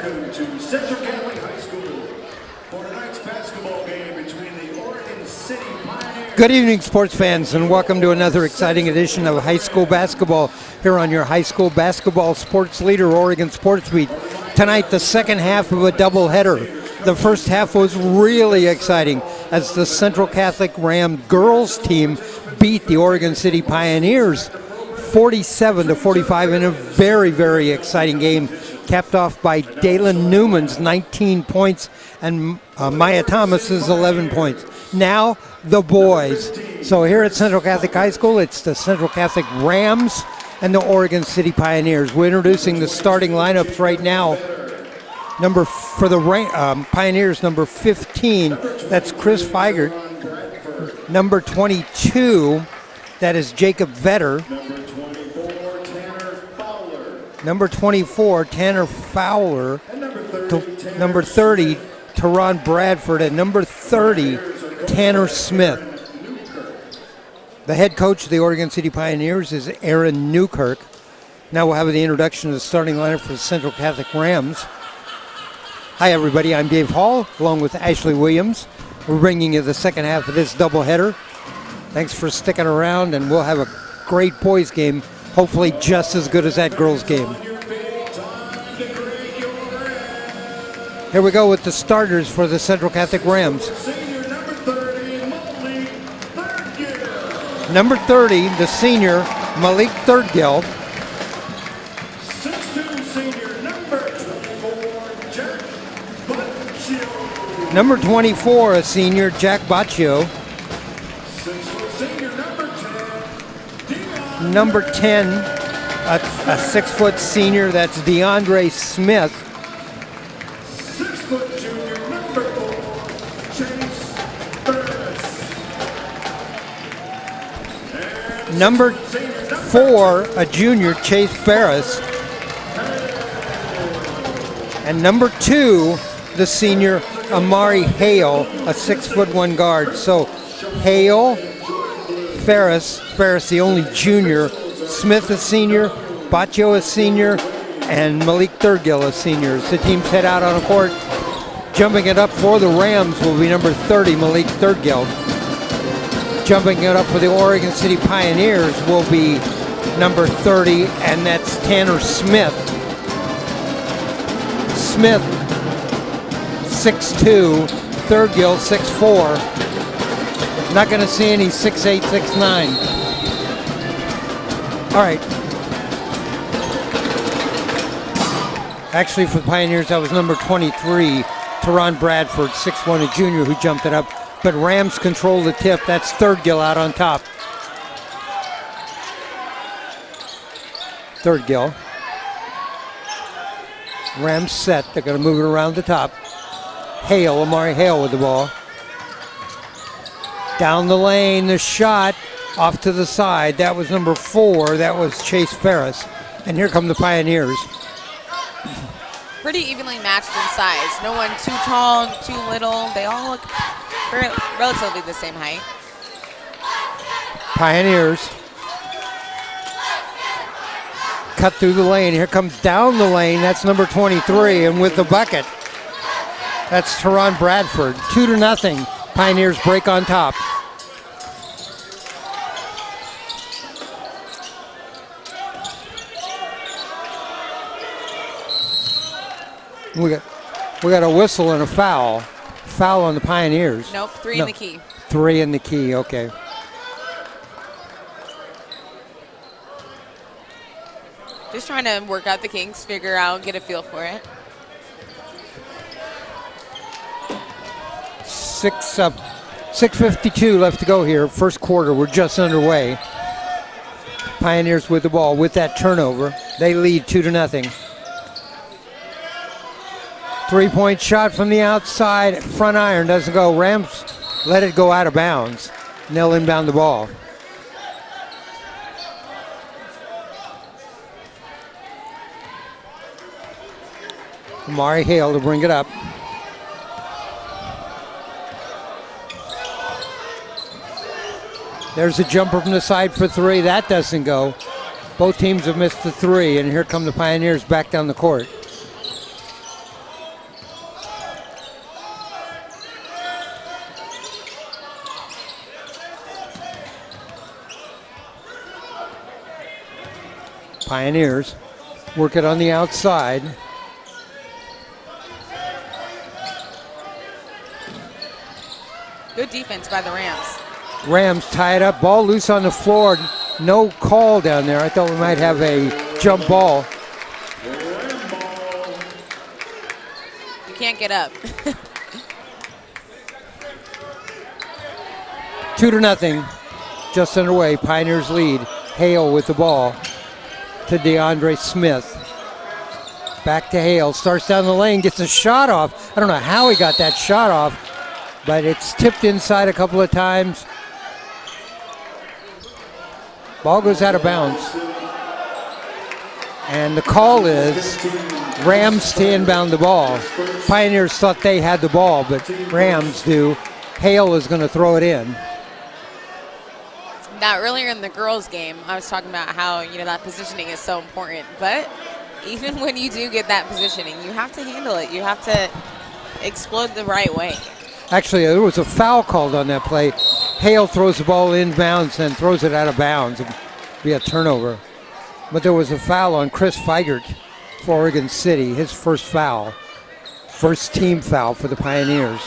Welcome to Central Catholic High School for tonight's basketball game between the Oregon City Pioneers. Good evening, sports fans, and welcome to another exciting edition of high school basketball here on your high school basketball sports leader, Oregon Sports Beat. Tonight, the second half of a doubleheader. The first half was really exciting as the Central Catholic Ram girls team beat the Oregon City Pioneers 47-45 in a very, very exciting game, capped off by Dalen Newman's 19 points and Maya Thomas's 11 points. Now, the boys. So here at Central Catholic High School, it's the Central Catholic Rams and the Oregon City Pioneers. We're introducing the starting lineups right now. For the Pioneers, number 15, that's Chris Feigert. Number 22, that is Jacob Vetter. Number 24, Tanner Fowler. Number 30, Teron Bradford. And number 30, Tanner Smith. The head coach of the Oregon City Pioneers is Aaron Newkirk. Now we'll have the introduction of the starting lineup for the Central Catholic Rams. Hi, everybody. I'm Dave Hall, along with Ashley Williams. We're bringing you the second half of this doubleheader. Thanks for sticking around, and we'll have a great boys game, hopefully just as good as that girls game. Here we go with the starters for the Central Catholic Rams. Number 30, the senior, Malik Thurgill. Number 24, a senior, Jack Baccio. Number 10, a 6-foot senior, that's DeAndre Smith. 6-foot junior, number 4, Chase Ferris. Number 4, a junior, Chase Ferris. And number 2, the senior, Amari Hale, a 6'1" guard. So Hale, Ferris, the only junior, Smith a senior, Baccio a senior, and Malik Thurgill a senior. As the teams head out on the court, jumping it up for the Rams will be number 30, Malik Thurgill. Jumping it up for the Oregon City Pioneers will be number 30, and that's Tanner Smith. Smith, 6'2", Thurgill, 6'4". Not going to see any 6'8", 6'9". All right. Actually, for the Pioneers, that was number 23, Teron Bradford, 6'1", a junior, who jumped it up. But Rams control the tip. That's Thurgill out on top. Thurgill. Rams set. They're going to move it around the top. Hale, Amari Hale with the ball. Down the lane, the shot off to the side. That was number 4. That was Chase Ferris. And here come the Pioneers. Pretty evenly matched in size. No one too tall, too little. They all look relatively the same height. Pioneers cut through the lane. Here comes down the lane. That's number 23. And with the bucket, that's Teron Bradford. 2-0. Pioneers break on top. We got a whistle and a foul. Foul on the Pioneers. Nope, 3 in the key. 3 in the key, okay. Just trying to work out the kinks, figure out, get a feel for it. 6:52 left to go here. First quarter, we're just underway. Pioneers with the ball with that turnover. They lead 2-0. 3-point shot from the outside. Front iron doesn't go. Rams let it go out of bounds. And they'll inbound the ball. Amari Hale to bring it up. There's a jumper from the side for 3. That doesn't go. Both teams have missed the 3, and here come the Pioneers back down the court. Pioneers work it on the outside. Good defense by the Rams. Rams tie it up. Ball loose on the floor. No call down there. I thought we might have a jump ball. You can't get up. 2-0. Just underway. Pioneers lead. Hale with the ball to DeAndre Smith. Back to Hale. Starts down the lane. Gets a shot off. I don't know how he got that shot off, but it's tipped inside a couple of times. Ball goes out of bounds. And the call is Rams to inbound the ball. Pioneers thought they had the ball, but Rams do. Hale is going to throw it in. Now, earlier in the girls' game, I was talking about how, that positioning is so important. But even when you do get that positioning, you have to handle it. You have to explode the right way. Actually, there was a foul called on that play. Hale throws the ball inbounds and throws it out of bounds. It'd be a turnover. But there was a foul on Chris Feigert for Oregon City, his first foul. First team foul for the Pioneers.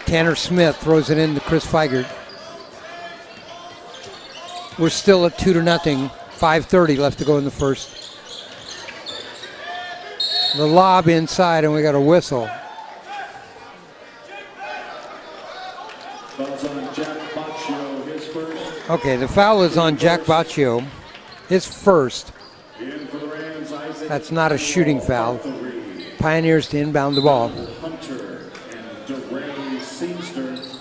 Tanner Smith throws it in to Chris Feigert. We're still at 2-0. 5:30 left to go in the first. The lob inside, and we got a whistle. Okay, the foul is on Jack Baccio, his first. That's not a shooting foul. Pioneers to inbound the ball.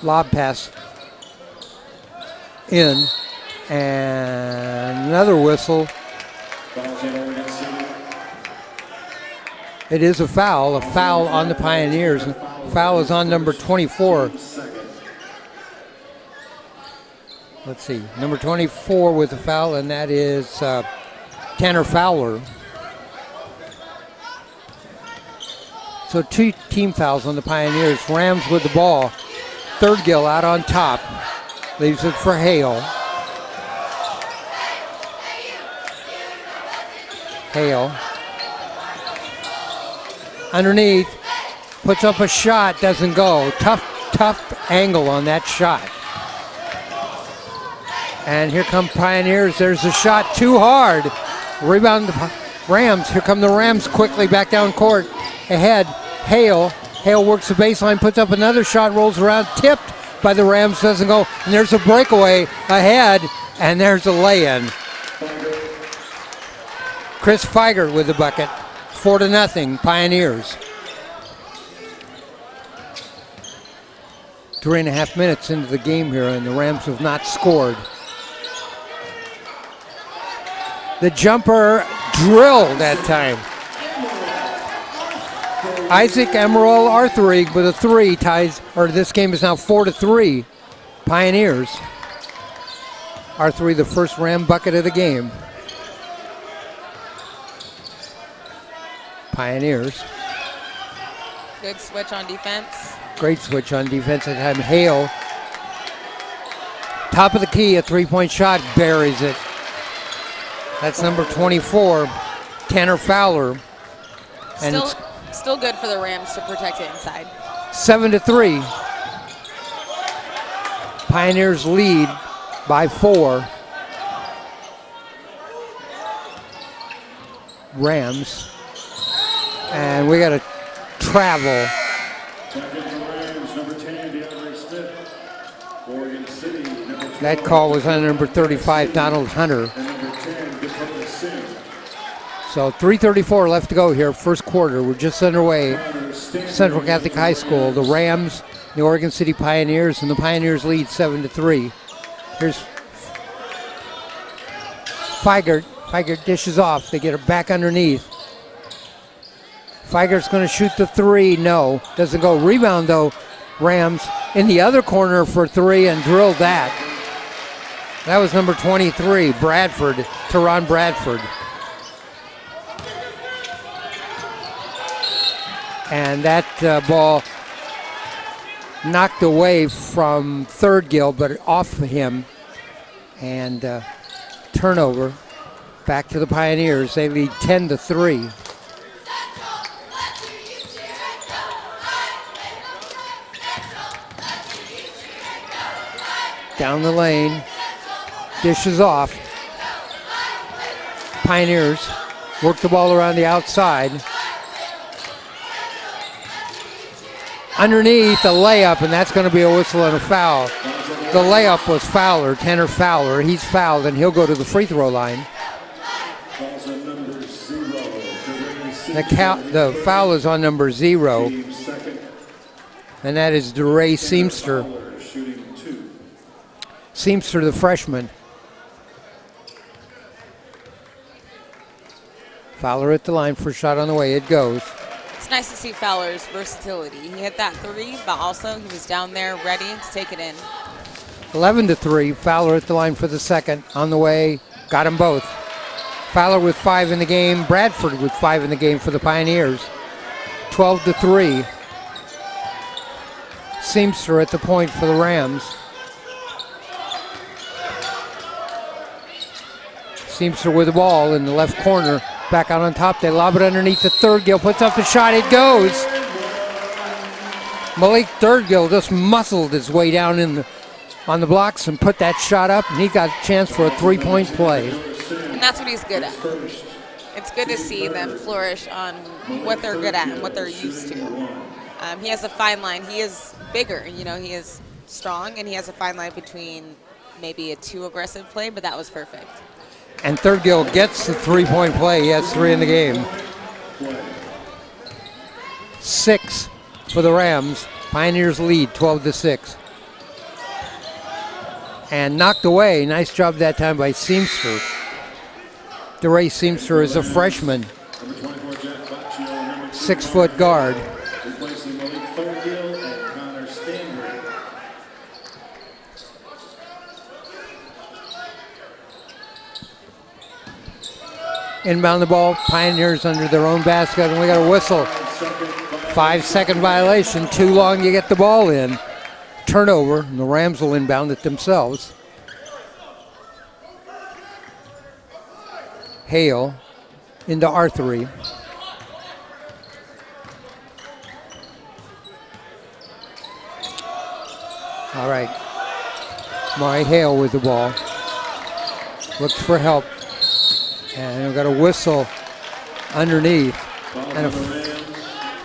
Lob pass in, and another whistle. It is a foul on the Pioneers. Foul is on number 24. Let's see, number 24 with a foul, and that is Tanner Fowler. So 2 team fouls on the Pioneers. Rams with the ball. Third-Gill out on top. Leaves it for Hale. Hale. Underneath. Puts up a shot. Doesn't go. Tough angle on that shot. And here come Pioneers. There's a shot too hard. Rebound the Rams. Here come the Rams quickly back down court. Ahead. Hale. Hale works the baseline, puts up another shot, rolls around, tipped by the Rams, doesn't go. And there's a breakaway ahead, and there's a lay-in. Chris Feigert with the bucket. 4-0, Pioneers. 3.5 minutes into the game here, and the Rams have not scored. The jumper drilled that time. Isaac Emerald Arthur with a 3 ties, or this game is now 4-3. Pioneers. Arthur, the first Ram bucket of the game. Pioneers. Good switch on defense. Great switch on defense at time. Hale. Top of the key, a 3-point shot, buries it. That's number 24, Tanner Fowler. And Still good for the Rams to protect it inside. 7-3. Pioneers lead by 4. Rams. And we got to travel. That call was on number 35, Donald Hunter. So 3:34 left to go here, first quarter. We're just underway. Central Catholic High School, the Rams, the Oregon City Pioneers, and the Pioneers lead 7-3. Here's Feigert. Feigert dishes off. They get her back underneath. Feigert's going to shoot the 3. No, doesn't go. Rebound though. Rams in the other corner for 3 and drilled that. That was number 23, Bradford, Teron Bradford. And that ball knocked away from Third-Gill, but off him. And turnover back to the Pioneers. They lead 10-3. Down the lane, dishes off. Pioneers work the ball around the outside. Underneath, a layup, and that's going to be a whistle and a foul. The layup was Fowler, Tanner Fowler. He's fouled, and he'll go to the free throw line. The foul is on number 0, and that is DeRay Seamster. Seamster, the freshman. Fowler at the line for a shot on the way. It goes. It's nice to see Fowler's versatility. He hit that 3, but also he was down there ready to take it in. 11-3. Fowler at the line for the second. On the way. Got them both. Fowler with 5 in the game. Bradford with 5 in the game for the Pioneers. 12-3. Seamster at the point for the Rams. Seamster with the ball in the left corner. Back out on top. They lob it underneath the Thurgill. Puts up the shot. It goes. Malik Thurgill just muscled his way down on the blocks and put that shot up, and he got a chance for a 3-point play. And that's what he's good at. It's good to see them flourish on what they're good at and what they're used to. He has a fine line. He is bigger. He is strong, and he has a fine line between maybe a too aggressive play, but that was perfect. And Thurgill gets the 3-point play. He has 3 in the game. 6 for the Rams. Pioneers lead 12-6. And knocked away. Nice job that time by Seamster. DeRay Seamster is a freshman. 6-foot guard. Inbound the ball, Pioneers under their own basket, and we got a whistle. 5-second violation, too long to get the ball in. Turnover, and the Rams will inbound it themselves. Hale into Arthery. All right, Mari Hale with the ball. Looks for help. And we've got a whistle underneath. And a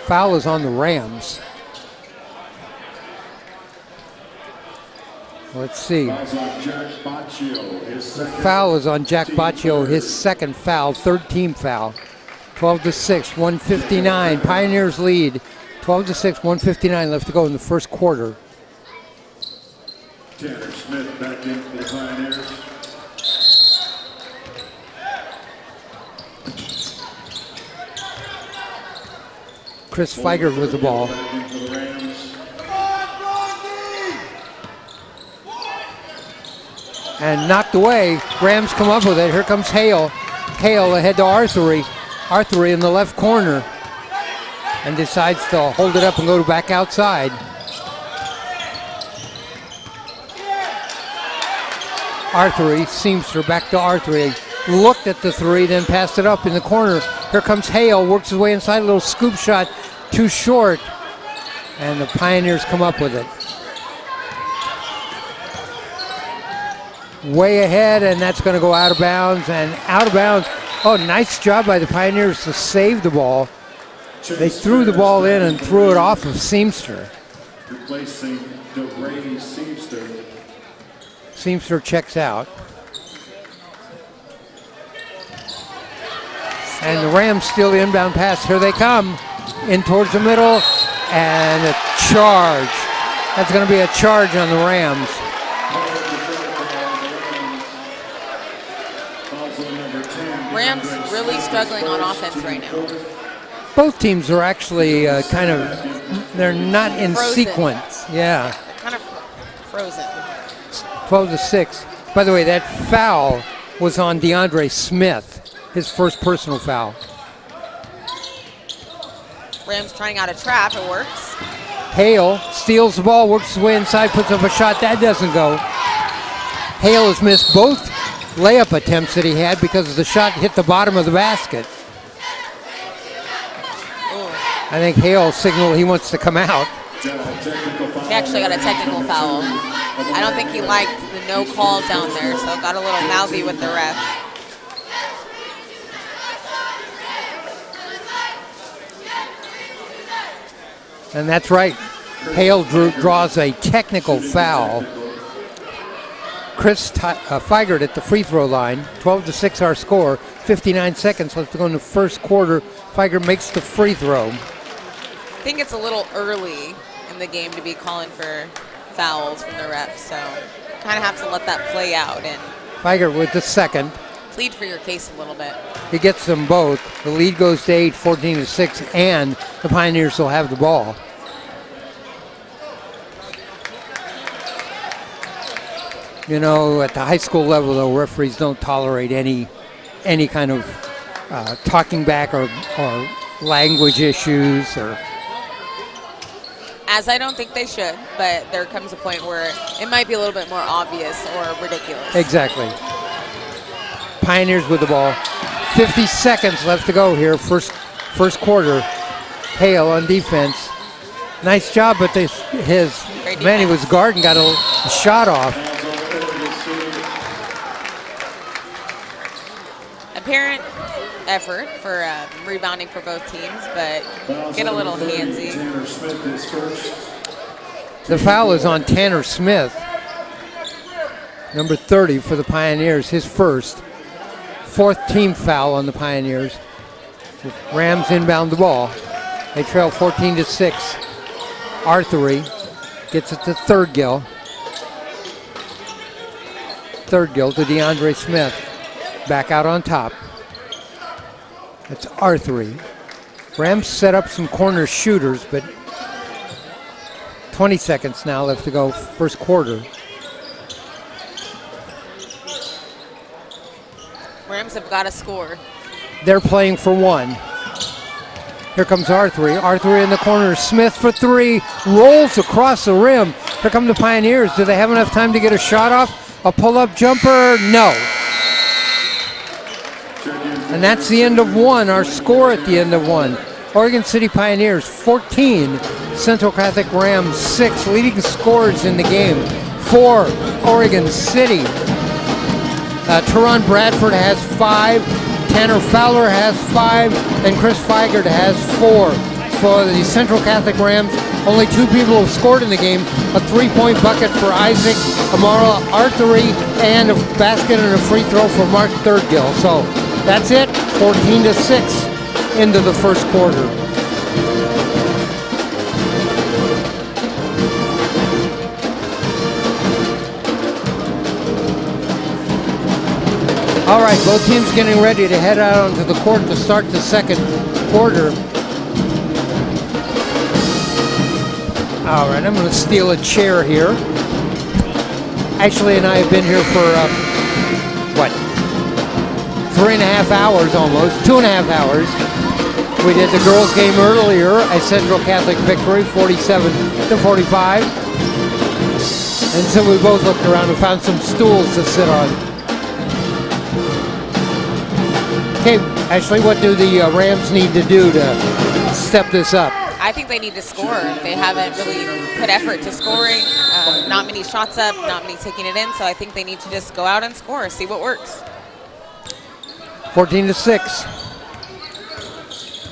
foul is on the Rams. Let's see. The foul is on Jack Baccio, his second foul, third team foul. 12-6, 159. Pioneers lead. 12-6, 159 left to go in the first quarter. Tanner Smith back in for the Pioneers. Chris Feiger with the ball. And knocked away. Rams come up with it. Here comes Hale. Hale ahead to Arthery. Arthery in the left corner. And decides to hold it up and go back outside. Arthery, Seamster back to Arthery. Looked at the 3, then passed it up in the corner. Here comes Hale, works his way inside, a little scoop shot, too short. And the Pioneers come up with it. Way ahead, and that's going to go out of bounds. And out of bounds. Oh, nice job by the Pioneers to save the ball. They threw the ball in and threw it off of Seamster. Replacing DeRay Seamster. Seamster checks out. And the Rams steal the inbound pass. Here they come. In towards the middle. And a charge. That's going to be a charge on the Rams. Rams really struggling on offense right now. Both teams are actually kind of, they're not in sequence. Yeah. They're kind of frozen. 12-6. By the way, that foul was on DeAndre Smith, his first personal foul. Rams trying out a trap. It works. Hale steals the ball, works his way inside, puts up a shot. That doesn't go. Hale has missed both layup attempts that he had because the shot hit the bottom of the basket. I think Hale signaled he wants to come out. He actually got a technical foul. I don't think he liked the no call down there, so got a little mouthy with the ref. And that's right. Hale draws a technical foul. Chris Feigert at the free throw line. 12-6 our score. 59 seconds left to go in the first quarter. Feigert makes the free throw. I think it's a little early in the game to be calling for fouls from the refs, so kind of have to let that play out and Feigert with the second. plead for your case a little bit. He gets them both. The lead goes to 8, 14-6, and the Pioneers will have the ball. You know, at the high school level, though, referees don't tolerate any kind of talking back or language issues or. As I don't think they should, but there comes a point where it might be a little bit more obvious or ridiculous. Exactly. Pioneers with the ball. 50 seconds left to go here. First quarter. Hale on defense. Nice job, but his man he was guarding got a shot off. Apparent effort for rebounding for both teams, but get a little handsy. The foul is on Tanner Smith, number 30 for the Pioneers, his first. Fourth team foul on the Pioneers. Rams inbound the ball. They trail 14-6. Arthery gets it to Third-Gill. Third-Gill to DeAndre Smith. Back out on top. That's Arthery. Rams set up some corner shooters, but 20 seconds now left to go, first quarter. Rams have got to score. They're playing for one. Here comes Arthery. Arthery in the corner. Smith for three. Rolls across the rim. Here come the Pioneers. Do they have enough time to get a shot off? A pull-up jumper? No. And that's the end of one, our score at the end of one. Oregon City Pioneers 14, Central Catholic Rams 6, leading scorers in the game for Oregon City. Teron Bradford has 5, Tanner Fowler has 5, and Chris Feigert has 4. For the Central Catholic Rams, only 2 people have scored in the game. A 3-point bucket for Isaac Amara Arthery and a basket and a free throw for Mark Third-Gill. So that's it, 14-6 into the first quarter. All right, both teams getting ready to head out onto the court to start the second quarter. All right, I'm going to steal a chair here. Ashley and I have been here for, 3.5 hours almost, 2.5 hours. We did the girls' game earlier, a Central Catholic victory, 47-45. And so we both looked around and found some stools to sit on. Okay, Ashley, what do the Rams need to do to step this up? I think they need to score. They haven't really put effort to scoring. Not many shots up, not many taking it in. So I think they need to just go out and score, see what works. 14-6.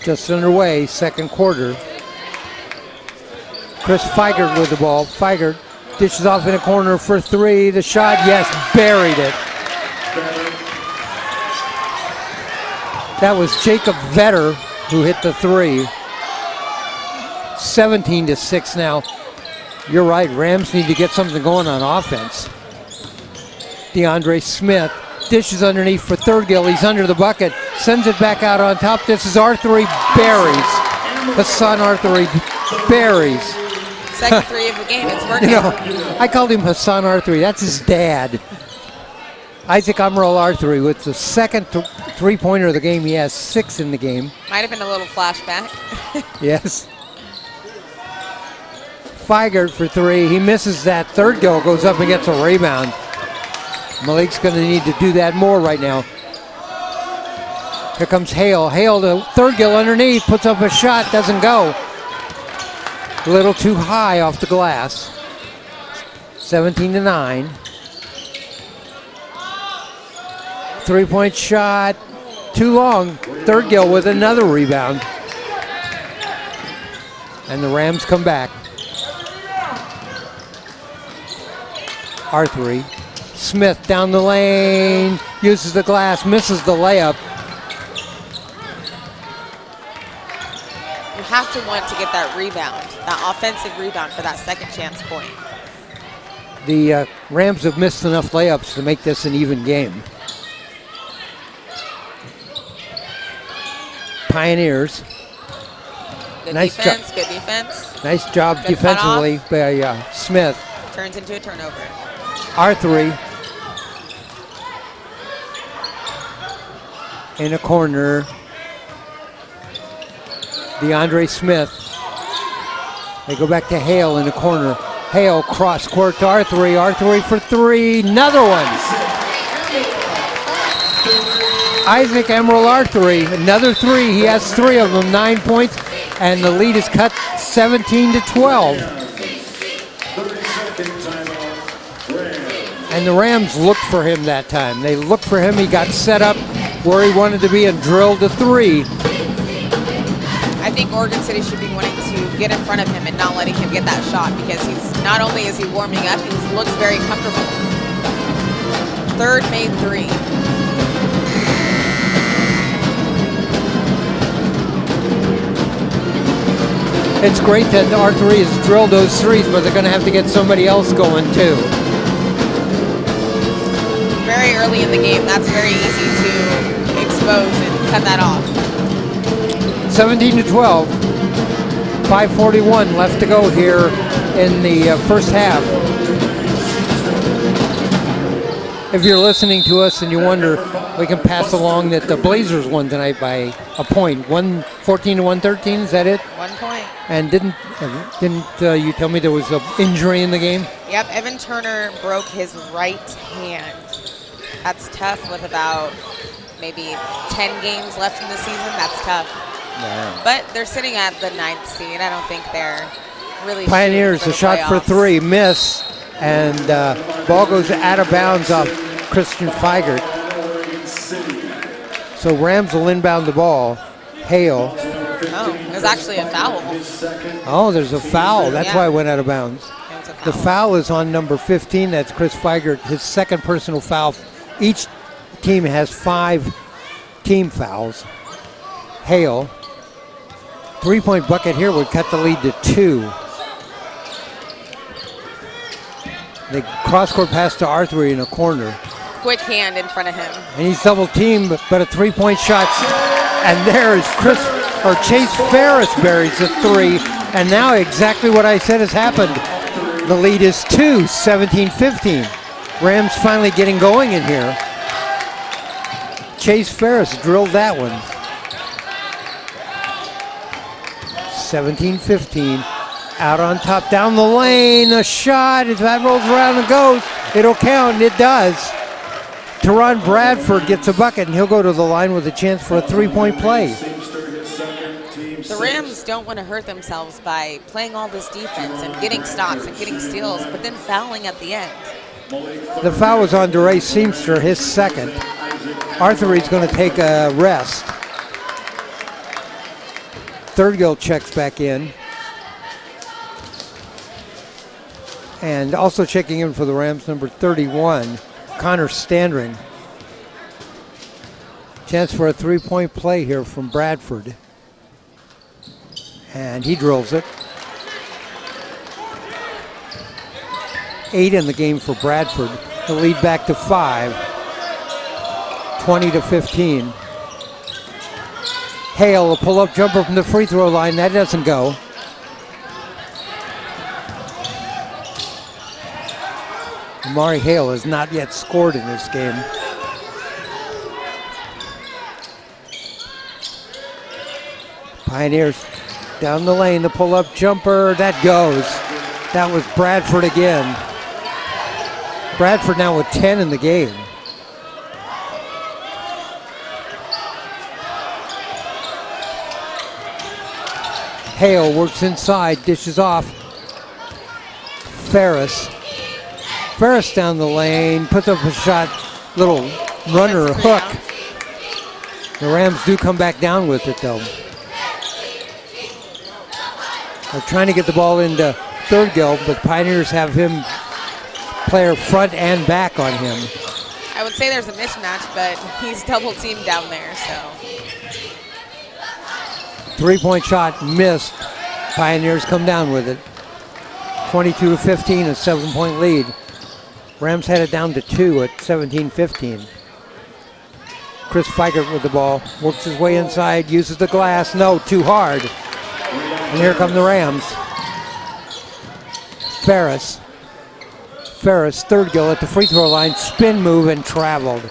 Just underway, second quarter. Chris Feigert with the ball. Feigert dishes off in a corner for 3. The shot, yes, buried it. That was Jacob Vetter who hit the 3. 17-6 now. You're right, Rams need to get something going on offense. DeAndre Smith dishes underneath for Third-Gill. He's under the bucket. Sends it back out on top. This is Arthery, buries. Hassan Arthery buries. Second 3 of the game, it's working. You know, I called him Hassan Arthery. That's his dad. Isaac Amaral Arthery with the second three-pointer of the game. He has 6 in the game. Might have been a little flashback. Yes. Feigert for 3. He misses that. Third-Gill goes up and gets a rebound. Malik's going to need to do that more right now. Here comes Hale. Hale to Thurgill underneath, puts up a shot, doesn't go. A little too high off the glass. 17-9. 3-point shot, too long. Thurgill with another rebound. And the Rams come back. R3. Smith down the lane, uses the glass, misses the layup. You have to want to get that rebound, that offensive rebound for that second chance point. The Rams have missed enough layups to make this an even game. Pioneers. Good Nice defense, good defense. Nice job Good defensively by Smith. Turns into a turnover. R3 in a corner. DeAndre Smith. They go back to Hale in the corner. Hale cross court to R3. R3 for three. Another one. Isaac Emerald R3. Another three. He has three of them. 9 points. And the lead is cut 17-12. And the Rams looked for him that time. They looked for him. He got set up where he wanted to be and drilled a three. I think Oregon City should be wanting to get in front of him and not letting him get that shot, because he's not only is he warming up, he looks very comfortable. Third made three. It's great that R3 has drilled those threes, but they're going to have to get somebody else going too. Very early in the game, that's very easy to expose and cut that off. 17-12. 5:41 left to go here in the first half. If you're listening to us and you wonder, we can pass along that the Blazers won tonight by a point, 114-113. Is that it? 1 point. And didn't you tell me there was an injury in the game? Yep, Evan Turner broke his right hand. That's tough with about maybe 10 games left in the season. That's tough. Wow. But they're sitting at the 9th seed. I don't think they're really Pioneers, shooting a for shot the for playoffs. three, miss, and ball goes out of bounds off Christian Feigert. So Rams will inbound the ball. Hale. Oh, it was actually a foul. Oh, there's a foul. That's Yeah. why it went out of bounds. It was a The foul. foul is on number 15. That's Chris Feigert, his second personal foul. Each team has 5 team fouls. Hale. 3-point bucket here would cut the lead to 2. The cross-court pass to R3 in a corner. Quick hand in front of him. And he's double teamed, but a 3-point shot. And there is Chase Ferris buries the 3. And now exactly what I said has happened. The lead is 2, 17-15. Rams finally getting going in here. Chase Ferris drilled that one. 17-15. Out on top, down the lane, a shot. If that rolls around and goes, it'll count, and it does. Teron Bradford gets a bucket, and he'll go to the line with a chance for a 3-point play. The Rams don't want to hurt themselves by playing all this defense and getting stops and getting steals, but then fouling at the end. The foul was on DeRay Seamster, his second. Arthur's going to take a rest. Thurgill checks back in. And also checking in for the Rams, number 31, Connor Standring. Chance for a 3-point play here from Bradford. And he drills it. 8 in the game for Bradford. The lead back to 5. 20-15. Hale, a pull-up jumper from the free throw line. That doesn't go. Amari Hale has not yet scored in this game. Pioneers down the lane, the pull-up jumper, that goes. That was Bradford again. Bradford now with 10 in the game. Hale works inside, dishes off. Ferris. Ferris down the lane, puts up a shot, little runner hook. The Rams do come back down with it though. They're trying to get the ball into Thurgill, but Pioneers have him player front and back on him. I would say there's a mismatch, but he's double teamed down there, so. 3-point shot missed. Pioneers come down with it. 22-15, a 7-point lead. Rams had it down to 2 at 17-15. Chris Fikert with the ball, works his way inside, uses the glass, no, too hard. And here come the Rams. Ferris, Thurgill at the free throw line, spin move and traveled.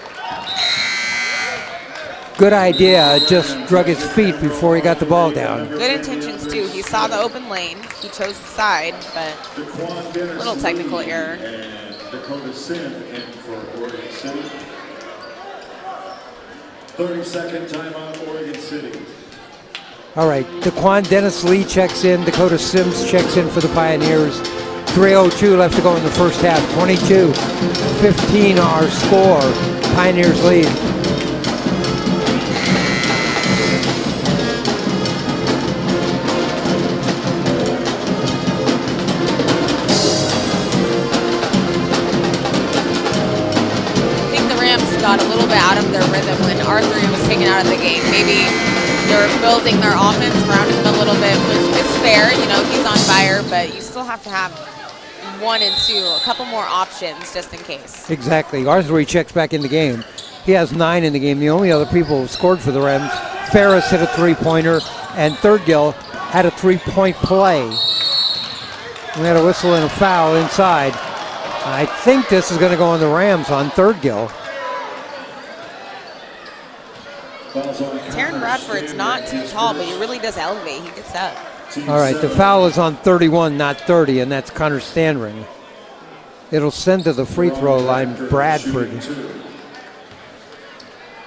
Good idea, just drug his feet before he got the ball down. Good intentions too. He saw the open lane, he chose the side, but a little technical error. And Dakota Sim in for Oregon City. 30-second timeout, Oregon City. All right, Daquan Dennis Lee checks in, Dakota Sims checks in for the Pioneers. 3:02 left to go in the first half. 22-15 our score. Pioneers lead. Got a little bit out of their rhythm when Arthur was taken out of the game. Maybe they're building their offense around him a little bit, which is fair. You know, he's on fire, but you still have to have 1 and 2, a couple more options just in case. Exactly. Arthur checks back in the game. He has 9 in the game. The only other people who scored for the Rams, Ferris hit a 3-pointer, and Thurgill had a 3-point play. We had a whistle and a foul inside. I think this is going to go on the Rams on Thurgill. Taryn Bradford's not too tall, but he really does elevate. He gets up. All right, the foul is on 31, not 30, and that's Connor Stanring. It'll send to the free throw line Bradford.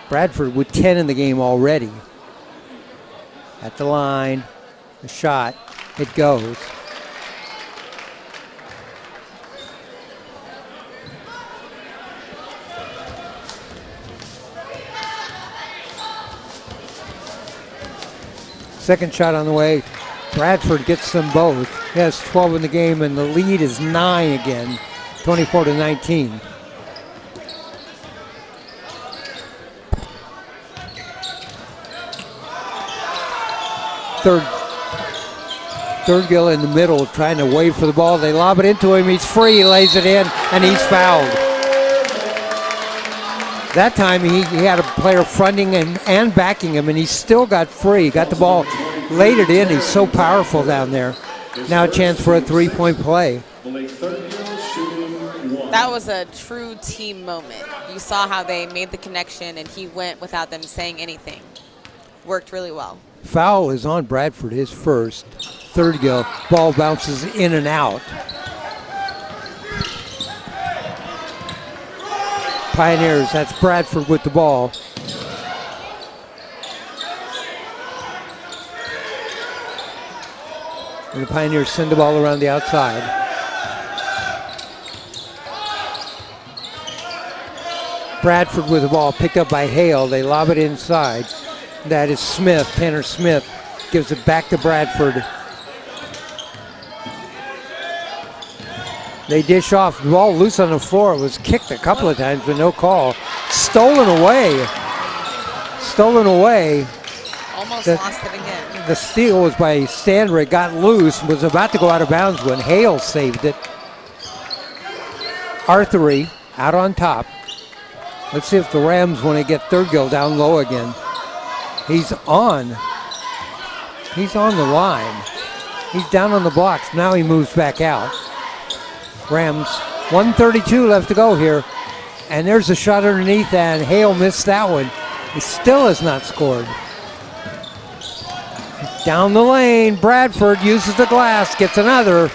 Bradford with 10 in the game already. At the line, the shot, it goes. Second shot on the way. Bradford gets them both. He has 12 in the game, and the lead is 9 again, 24-19. Thurgill in the middle trying to wait for the ball. They lob it into him. He's free, lays it in, and he's fouled. That time he had a player fronting and backing him, and he still got free. Got the ball, laid it in. He's so powerful down there. Now a chance for a 3-point play. That was a true team moment. You saw how they made the connection, and he went without them saying anything. Worked really well. Foul is on Bradford, his first. Thurgill, ball bounces in and out. Pioneers, that's Bradford with the ball. And the Pioneers send the ball around the outside. Bradford with the ball, picked up by Hale. They lob it inside. That is Smith, Tanner Smith, gives it back to Bradford. They dish off, the ball loose on the floor. It was kicked a couple of times, but no call. Stolen away. Almost lost it again. The steal was by Stanrick, got loose, was about to go out of bounds when Hale saved it. Arthery out on top. Let's see if the Rams want to get Thurgill down low again. He's on the line. He's down on the blocks. Now he moves back out. Rams, 1:32 left to go here. And there's a shot underneath, and Hale missed that one. He still has not scored. Down the lane, Bradford uses the glass, gets another.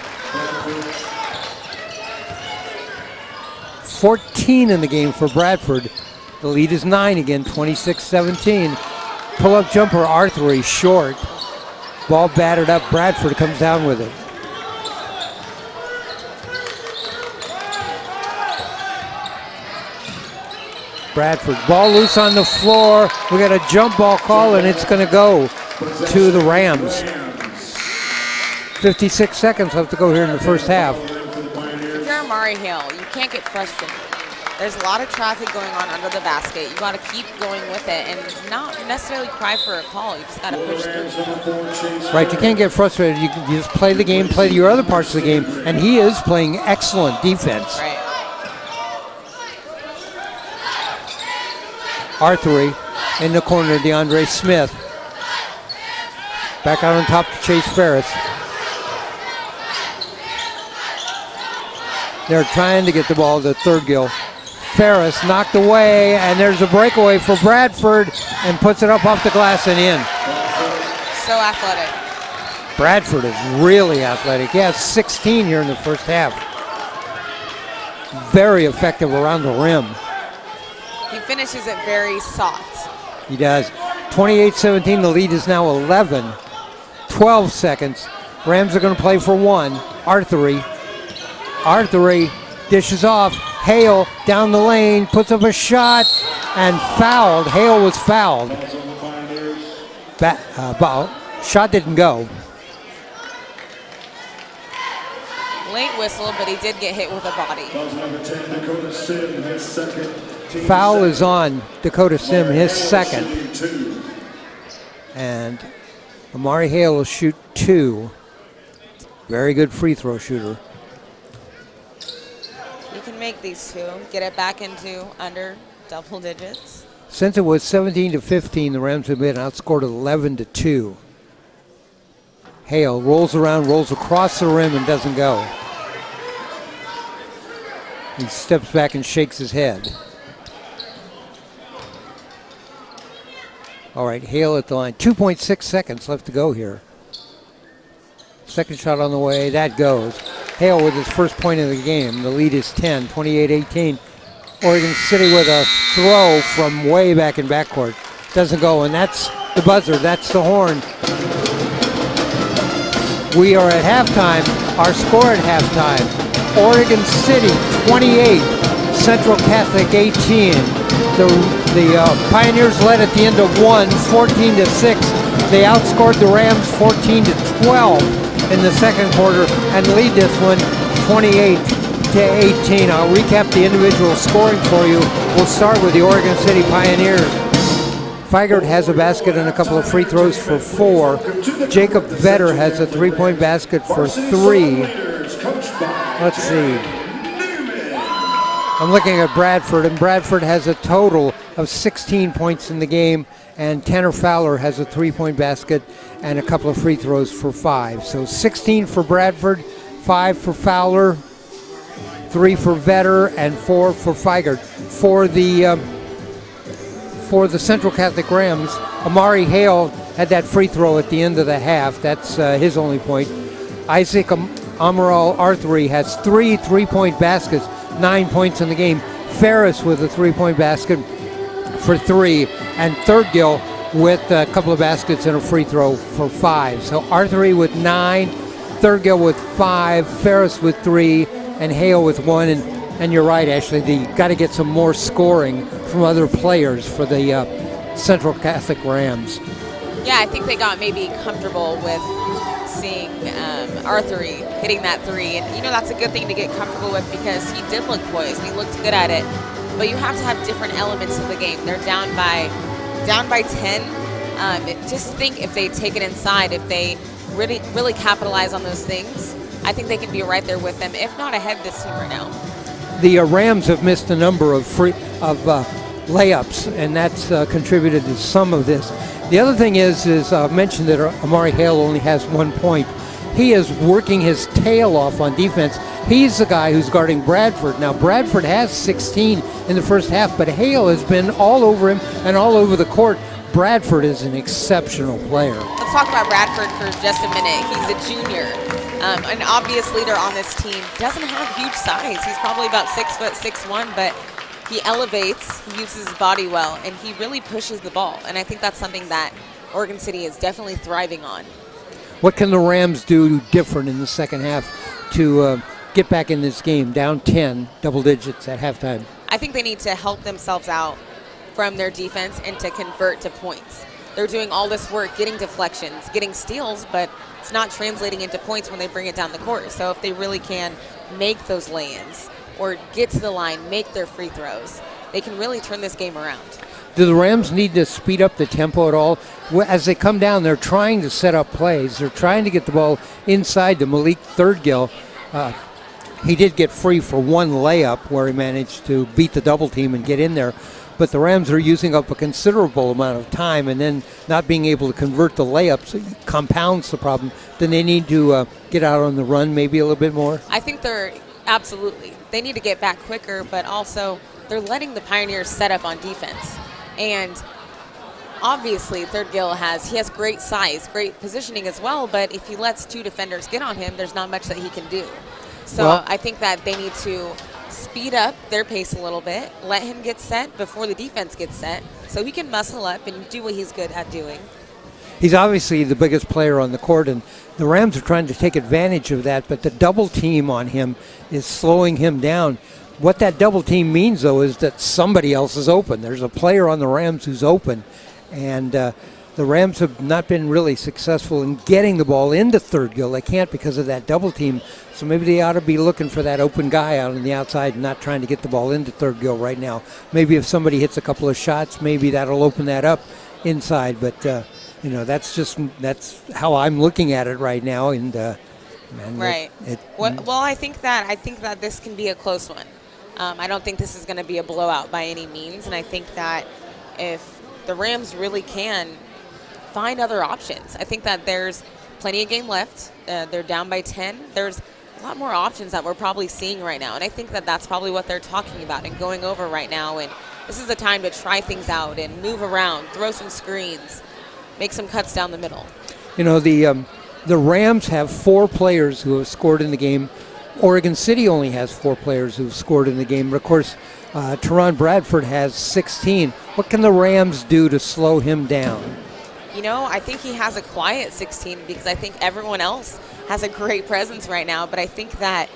14 in the game for Bradford. The lead is 9 again, 26-17. Pull-up jumper, Arthery, short. Ball batted up. Bradford comes down with it. Bradford, ball loose on the floor. We got a jump ball call, and it's going to go to the Rams. 56 seconds left to go here in the first half. If you're Amari Hale, you can't get frustrated. There's a lot of traffic going on under the basket. You got to keep going with it and not necessarily cry for a call. You just got to push through. Right, you can't get frustrated. You just play the game, play your other parts of the game, and he is playing excellent defense. Right. Arthery in the corner, DeAndre Smith. Back out on top to Chase Ferris. They're trying to get the ball to Thurgill. Ferris knocked away, and there's a breakaway for Bradford, and puts it up off the glass and in. So athletic. Bradford is really athletic. He has 16 here in the first half. Very effective around the rim. He finishes it very soft. He does. 28-17, the lead is now 11. 12 seconds. Rams are going to play for one. Arthery dishes off. Hale down the lane, puts up a shot, and fouled. Hale was fouled. Shot didn't go. Late whistle, but he did get hit with a body. Foul is on Dakota Sim, his second. And Amari Hale will shoot 2. Very good free throw shooter. You can make these 2, get it back into under double digits. Since it was 17-15, the Rams have been outscored 11-2. Hale rolls around, rolls across the rim, and doesn't go. He steps back and shakes his head. All right, Hale at the line. 2.6 seconds left to go here. Second shot on the way. That goes. Hale with his first point of the game. The lead is 10, 28-18. Oregon City with a throw from way back in backcourt. Doesn't go, and that's the buzzer. That's the horn. We are at halftime. Our score at halftime. Oregon City 28, Central Catholic 18. The Pioneers led at the end of 1, 14-6. They outscored the Rams 14-12 in the second quarter and lead this one 28-18. I'll recap the individual scoring for you. We'll start with the Oregon City Pioneers. Feigert has a basket and a couple of free throws for 4. Jacob Vetter has a three-point basket for 3. Let's see. I'm looking at Bradford, and Bradford has a total of 16 points in the game, and Tanner Fowler has a three-point basket and a couple of free throws for 5. So 16 for Bradford, 5 for Fowler, 3 for Vetter, and 4 for Feigert. For the Central Catholic Rams, Amari Hale had that free throw at the end of the half. That's his only point. Isaac Amaral Arthery has 3 three-point baskets, 9 points in the game. Ferris with a three-point basket for 3, and Thurgill with a couple of baskets and a free throw for 5. So Arthery with 9, Thurgill with 5, Ferris with 3, and Hale with 1. And you're right, Ashley, they got to get some more scoring from other players for the Central Catholic Rams. Yeah, I think they got maybe comfortable with seeing Arthery hitting that 3. And, that's a good thing to get comfortable with because he did look poised. He looked good at it. But you have to have different elements of the game. They're down by 10. Just think if they take it inside, if they really capitalize on those things, I think they can be right there with them, if not ahead this team right now. The Rams have missed a number of layups, and that's contributed to some of this. The other thing is I mentioned that Amari Hale only has 1 point. He is working his tail off on defense. He's the guy who's guarding Bradford. Now, Bradford has 16 in the first half, but Hale has been all over him and all over the court. Bradford is an exceptional player. Let's talk about Bradford for just a minute. He's a junior. An obvious leader on this team. Doesn't have huge size. He's probably about 6'6", but he elevates, he uses his body well, and he really pushes the ball. And I think that's something that Oregon City is definitely thriving on. What can the Rams do different in the second half to get back in this game, down 10, double digits at halftime? I think they need to help themselves out from their defense and to convert to points. They're doing all this work, getting deflections, getting steals, but it's not translating into points when they bring it down the court. So if they really can make those lay-ins or get to the line, make their free throws, they can really turn this game around. Do the Rams need to speed up the tempo at all? As they come down, they're trying to set up plays. They're trying to get the ball inside to Malik Thurgill. He did get free for one layup where he managed to beat the double team and get in there. But the Rams are using up a considerable amount of time, and then not being able to convert the layups compounds the problem. Then they need to get out on the run maybe a little bit more? I think they're absolutely. They need to get back quicker, but also they're letting the Pioneers set up on defense. And obviously Thurgill has great size, great positioning as well, but if he lets two defenders get on him, there's not much that he can do. So well, I think that they need to speed up their pace a little bit, let him get set before the defense gets set, so he can muscle up and do what he's good at doing. He's obviously the biggest player on the court, and the Rams are trying to take advantage of that, but the double team on him is slowing him down. What that double team means, though, is that somebody else is open. There's a player on the Rams who's open, and the Rams have not been really successful in getting the ball into Thurgill. They can't because of that double team, so maybe they ought to be looking for that open guy out on the outside and not trying to get the ball into Thurgill right now. Maybe if somebody hits a couple of shots, maybe that'll open that up inside, but that's how I'm looking at it right now. And right. Well, I think that this can be a close one. I don't think this is going to be a blowout by any means, and I think that if the Rams really can find other options, I think that there's plenty of game left. They're down by 10. There's a lot more options that we're probably seeing right now, and I think that that's probably what they're talking about and going over right now. And this is the time to try things out and move around, throw some screens, make some cuts down the middle. You know, the Rams have 4 players who have scored in the game. Oregon City only has 4 players who have scored in the game. Of course, Teron Bradford has 16. What can the Rams do to slow him down? You know, I think he has a quiet 16 because I think everyone else has a great presence right now, but I think that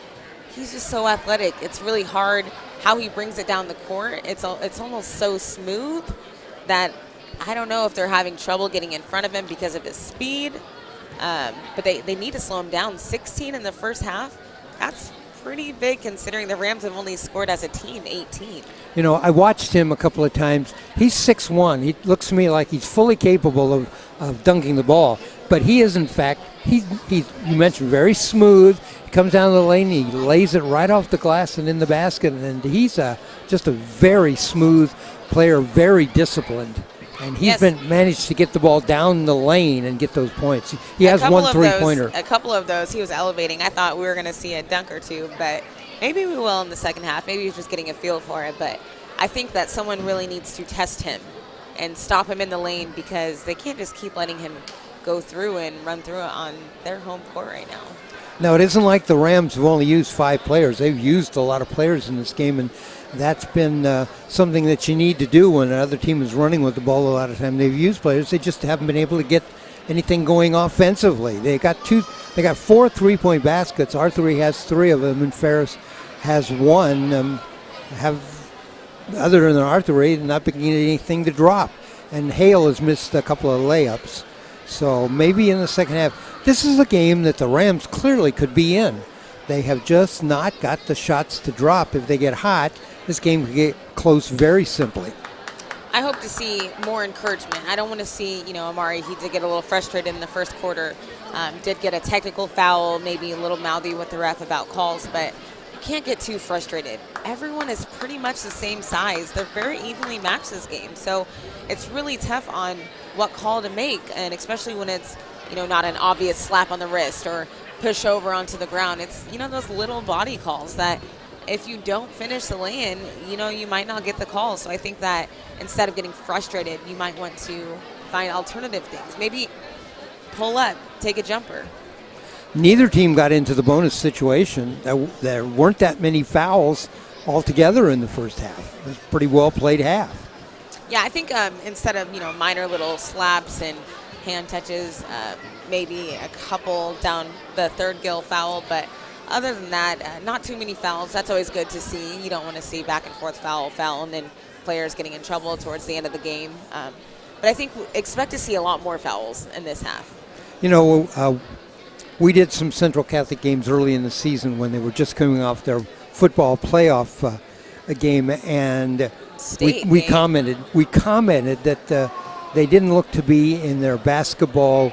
he's just so athletic. It's really hard how he brings it down the court. It's almost so smooth that I don't know if they're having trouble getting in front of him because of his speed, but they need to slow him down. 16 in the first half, that's pretty big considering the Rams have only scored as a team 18. You know, I watched him a couple of times. He's 6'1". He looks to me like he's fully capable of dunking the ball, but he is, in fact, he's you mentioned very smooth. He comes down the lane, he lays it right off the glass and in the basket, and he's just a very smooth player, very disciplined. And he's managed to get the ball down the lane and get those points. He has one 3-pointer. A couple of those he was elevating. I thought we were going to see a dunk or two, but maybe we will in the second half. Maybe he's just getting a feel for it. But I think that someone really needs to test him and stop him in the lane because they can't just keep letting him go through and run through it on their home court right now. Now, it isn't like the Rams have only used 5 players. They've used a lot of players in this game, and that's been something that you need to do when another team is running with the ball a lot of time. They've used players. They just haven't been able to get anything going offensively. They got 4 3-point baskets. Arthur has 3 of them, and Ferris has 1. Other than Arthur, not beginning anything to drop. And Hale has missed a couple of layups. So maybe in the second half, this is a game that the Rams clearly could be in. They have just not got the shots to drop. If they get hot, this game could get close very simply. I hope to see more encouragement. I don't want to see, Amari, he did get a little frustrated in the first quarter, did get a technical foul, maybe a little mouthy with the ref about calls, but you can't get too frustrated. Everyone is pretty much the same size. They're very evenly matched this game, so it's really tough on what call to make, and especially when it's, not an obvious slap on the wrist or push over onto the ground. It's, those little body calls that if you don't finish the lay-in, you might not get the call. So I think that instead of getting frustrated, you might want to find alternative things. Maybe pull up, take a jumper. neither team got into the bonus situation. There weren't that many fouls altogether in the first half. It was a pretty well played half. Yeah, I think instead of, minor little slaps and hand touches, maybe a couple down the third gill foul, but other than that, not too many fouls. That's always good to see. You don't want to see back and forth foul, and then players getting in trouble towards the end of the game. But I think expect to see a lot more fouls in this half. We did some Central Catholic games early in the season when they were just coming off their football playoff game, and we commented that they didn't look to be in their basketball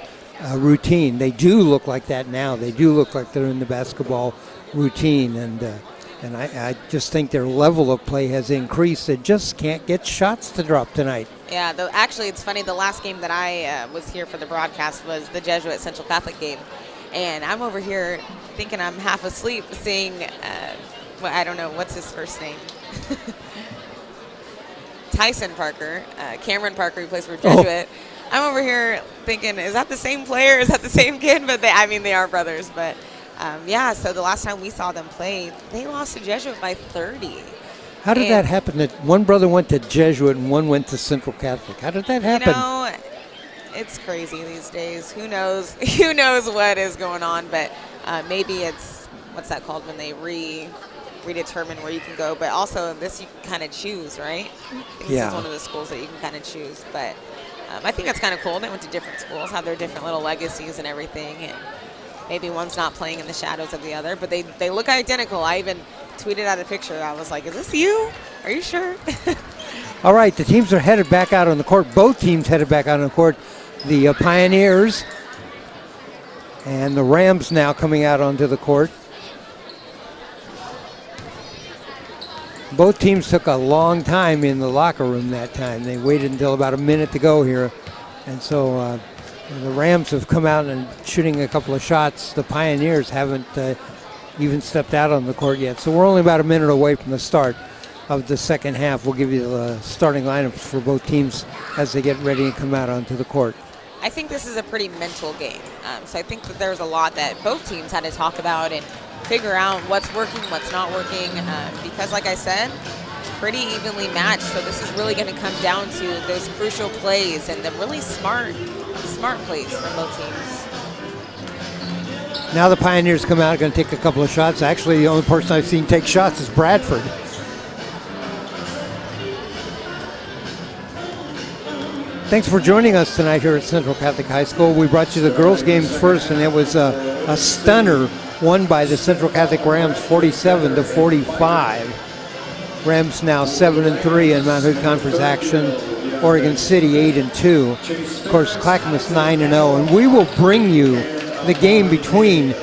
routine. They do look like that now. They do look like they're in the basketball routine, and I just think their level of play has increased. They just can't get shots to drop tonight. Yeah, actually, it's funny. The last game that I was here for the broadcast was the Jesuit Central Catholic game, and I'm over here thinking I'm half asleep, seeing, I don't know, what's his first name? Tyson Parker, Cameron Parker, who plays for Jesuit. Oh. I'm over here thinking, is that the same player? Is that the same kid? But they are brothers. But so the last time we saw them play, they lost to Jesuit by 30. How did that happen? That one brother went to Jesuit and one went to Central Catholic. How did that happen? It's crazy these days. Who knows? Who knows what is going on? But maybe it's, what's that called when they redetermine where you can go, but also this you can kind of choose, right? This is one of the schools that you can kind of choose, but I think that's kind of cool. They went to different schools, have their different little legacies and everything, and maybe one's not playing in the shadows of the other, but they look identical. I even tweeted out a picture. I was like, is this you? Are you sure? All right, the teams are headed back out on the court. Both teams headed back out on the court. The Pioneers and the Rams now coming out onto the court. Both teams took a long time in the locker room that time. They waited until about a minute to go here. And so the Rams have come out and shooting a couple of shots. The Pioneers haven't even stepped out on the court yet. So we're only about a minute away from the start of the second half. We'll give you the starting lineups for both teams as they get ready and come out onto the court. I think this is a pretty mental game. So I think that there's a lot that both teams had to talk about and figure out what's working, what's not working, because like I said, pretty evenly matched. So this is really going to come down to those crucial plays and the really smart plays from both teams. Now the Pioneers come out, going to take a couple of shots. Actually, the only person I've seen take shots is Bradford. Thanks for joining us tonight here at Central Catholic High School. We brought you the girls' games first, and it was a stunner won by the Central Catholic Rams 47-45. Rams now 7-3 in Mount Hood Conference action. Oregon City 8-2. Of course, Clackamas 9-0. And we will bring you the game between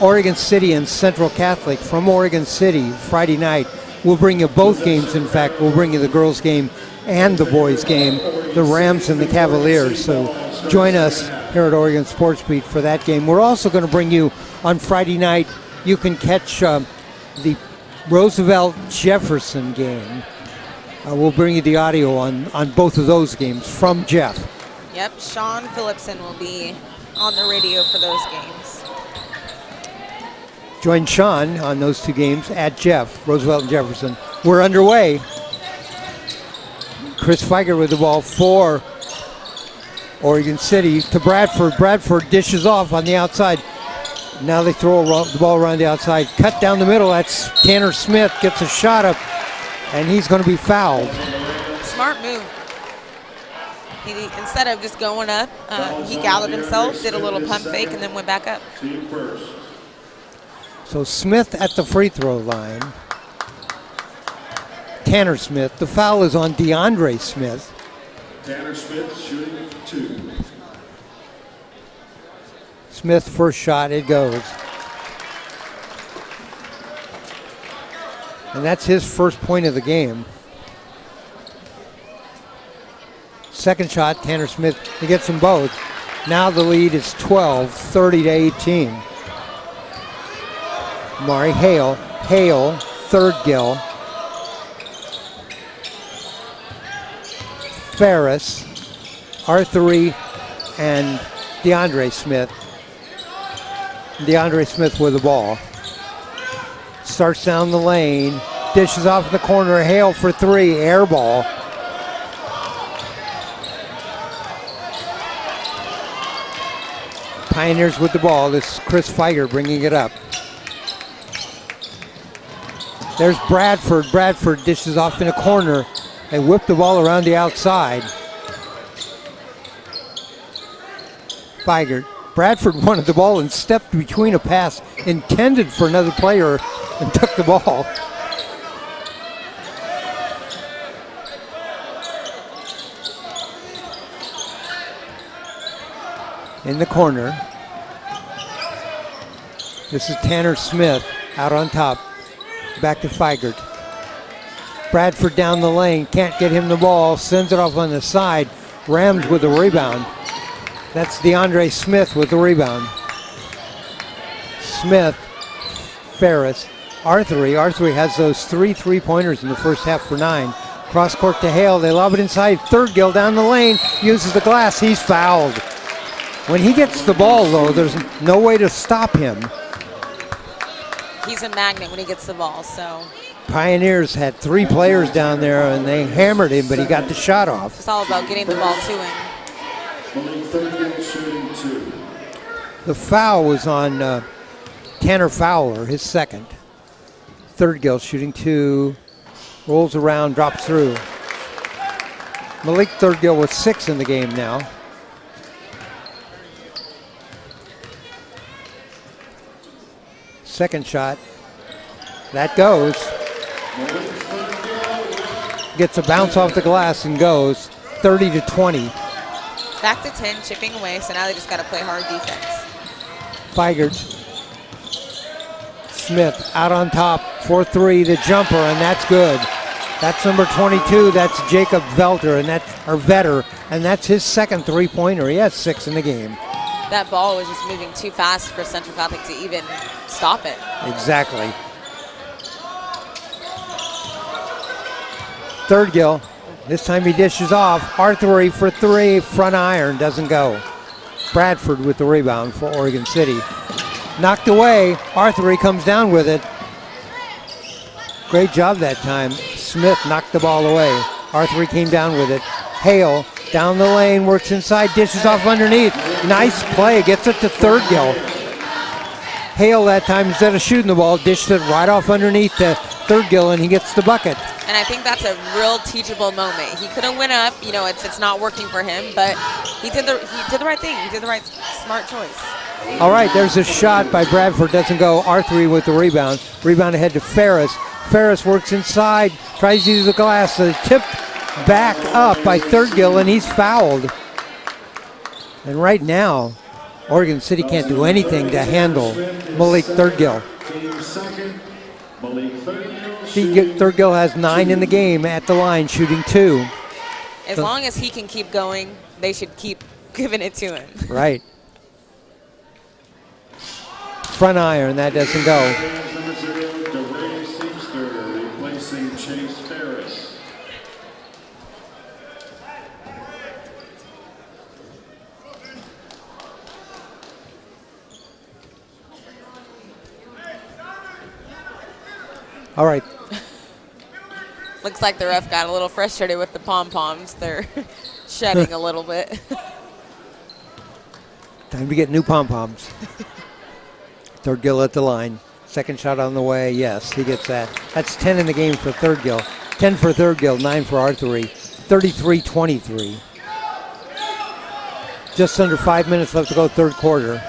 Oregon City and Central Catholic from Oregon City Friday night. We'll bring you both games. In fact, we'll bring you the girls' game and the boys' game, the Rams and the Cavaliers. So join us here at Oregon Sports Beat for that game. We're also going to bring you on Friday night, you can catch the Roosevelt-Jefferson game. We'll bring you the audio on both of those games from Jeff. Yep, Sean Phillipson will be on the radio for those games. Join Sean on those two games at Jeff, Roosevelt and Jefferson. We're underway. Chris Feiger with the ball for Oregon City to Bradford. Bradford dishes off on the outside. Now they throw the ball around the outside. Cut down the middle. That's Tanner Smith. Gets a shot up, and he's going to be fouled. Smart move. Instead of just going up, he gathered himself, did a little pump fake, and then went back up. So Smith at the free throw line. Tanner Smith. The foul is on DeAndre Smith. Tanner Smith shooting 2. Smith first shot, it goes. And that's his first point of the game. Second shot, Tanner Smith, he gets them both. Now the lead is 12, 30-18. Mari Hale, third gill. Ferris, Arthuri, and DeAndre Smith. DeAndre Smith with the ball. Starts down the lane. Dishes off in the corner. Hale for three. Air ball. Pioneers with the ball. This is Chris Feiger bringing it up. There's Bradford. Bradford dishes off in a corner. They whip the ball around the outside. Feiger. Bradford wanted the ball and stepped between a pass intended for another player and took the ball. In the corner. This is Tanner Smith out on top. Back to Feigert. Bradford down the lane, can't get him the ball, sends it off on the side. Rams with the rebound. That's DeAndre Smith with the rebound. Smith, Ferris, Arthery. Arthery has those 3 3-pointers in the first half for 9. Cross court to Hale, they lob it inside. Third-Gill down the lane, uses the glass, he's fouled. When he gets the ball, though, there's no way to stop him. He's a magnet when he gets the ball, so. Pioneers had 3 players down there, and they hammered him, but he got the shot off. It's all about getting the ball to him. The foul was on Tanner Fowler, his second. Third-Gill shooting 2, rolls around, drops through. Malik Third-Gill with 6 in the game now. Second shot, that goes. Gets a bounce off the glass and goes 30-20. Back to 10, chipping away, so now they just got to play hard defense. Feigert. Smith out on top for 3, the jumper, and that's good. That's number 22, that's Jacob Vetter, and that's his second 3-pointer. He has 6 in the game. That ball was just moving too fast for Central Catholic to even stop it. Exactly. Third-Gill. This time he dishes off. Arthery for 3. Front iron doesn't go. Bradford with the rebound for Oregon City. Knocked away. Arthery comes down with it. Great job that time. Smith knocked the ball away. Arthery came down with it. Hale down the lane, works inside, dishes off underneath. Nice play, gets it to Third-Gill. Hale that time, instead of shooting the ball, dishes it right off underneath to Third-Gill, and he gets the bucket. And I think that's a real teachable moment. He could have went up, you know, it's not working for him, but he did the right thing. He did the right smart choice. All right, there's a shot by Bradford, doesn't go. Arthery with the rebound. Rebound ahead to Ferris. Ferris works inside, tries to use the glass, tipped back up by Third-Gill, and he's fouled. And right now, Oregon City can't do anything to handle Malik Third-Gill. Third-Gill has 9 in the game at the line, shooting 2. As long as he can keep going, they should keep giving it to him. Right. Front iron, that doesn't go. All right. Looks like the ref got a little frustrated with the pom-poms. They're shedding a little bit. Time to get new pom-poms. Third-Gill at the line. Second shot on the way. Yes, he gets that. That's 10 in the game for Third-Gill. 10 for Third-Gill, 9 for Arthery. 33-23. Just under 5 minutes left to go, third quarter.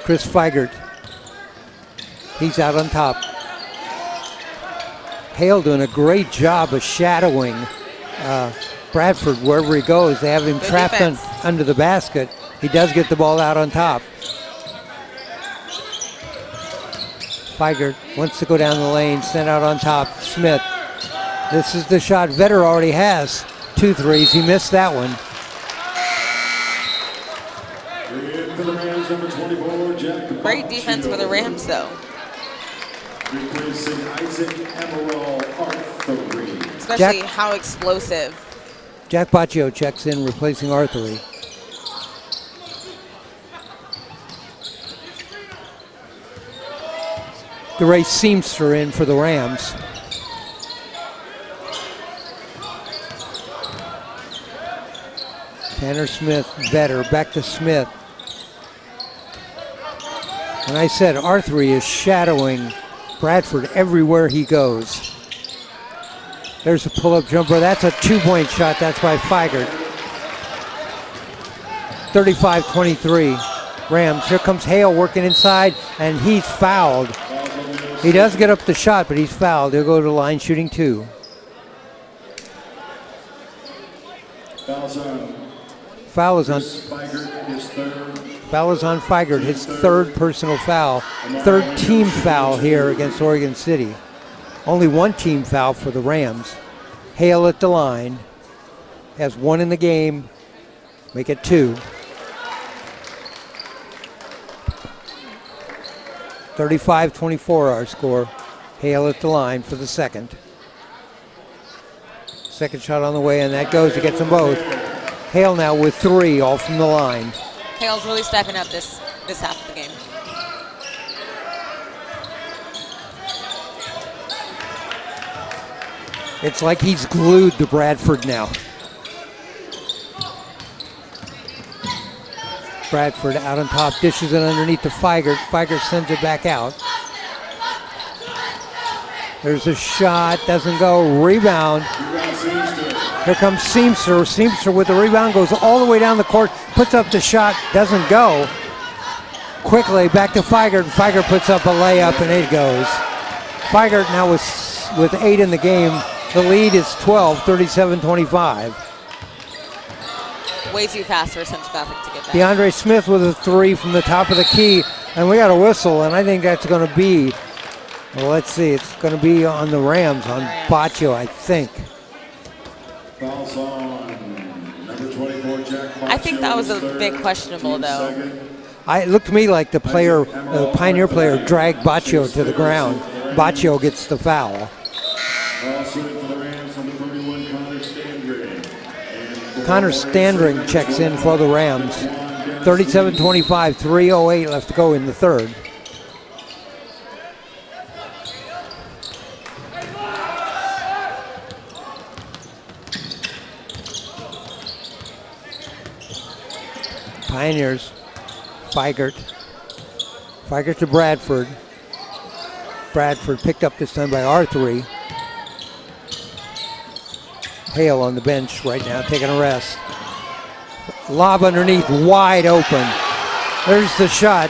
Chris Feigert. He's out on top. Hale doing a great job of shadowing Bradford wherever he goes. They have him Good trapped under the basket. He does get the ball out on top. Feigert wants to go down the lane, sent out on top. Smith. This is the shot Vetter already has. 2 threes. He missed that one. Great defense for the Rams, though. Replacing Isaac Emerald Arthery. Especially how explosive. Jack Baccio checks in, replacing Arthery. DeRay Seamster in for the Rams. Tanner Smith, Vetter, back to Smith. And I said Arthur is shadowing Bradford everywhere he goes. There's a pull-up jumper. That's a 2-point shot. That's by Feigert. 35-23. Rams. Here comes Hale working inside, and he's fouled. He does get up the shot, but he's fouled. He'll go to the line shooting 2. Foul is on Feigert, his third personal foul. Third team foul here against Oregon City. Only one team foul for the Rams. Hale at the line. Has 1 in the game. Make it 2. 35-24 our score. Hale at the line for the second. Second shot on the way, and that goes to get them both. Hale now with 3, all from the line. Hale's really stepping up this half of the game. It's like he's glued to Bradford now. Bradford out on top, dishes it underneath to Feigert. Feigert sends it back out. There's a shot, doesn't go, rebound. Here comes Seamster. Seamster with the rebound, goes all the way down the court, puts up the shot, doesn't go. Quickly back to Feigert. Feigert puts up a layup and it goes. Feigert now with 8 in the game. The lead is 12, 37-25. Way too fast for Central Catholic to get back. DeAndre Smith with a 3 from the top of the key, and we got a whistle, and I think that's going to be, well, let's see, it's going to be on the Rams, on Baccio, I think. Fouls on number 24, Jack Baccio. I think that was a bit questionable, though. It looked to me like the player, the Pioneer player, dragged Baccio to the ground. Baccio gets the foul. Also in for the Rams, number 31, Connor Standring. Connor Standring checks in for the Rams. 37-25, 3:08 left to go in the third. Pioneers, Feigert. Feigert to Bradford. Bradford picked up this time by Arthur. Hale on the bench right now, taking a rest. Lob underneath, wide open. There's the shot.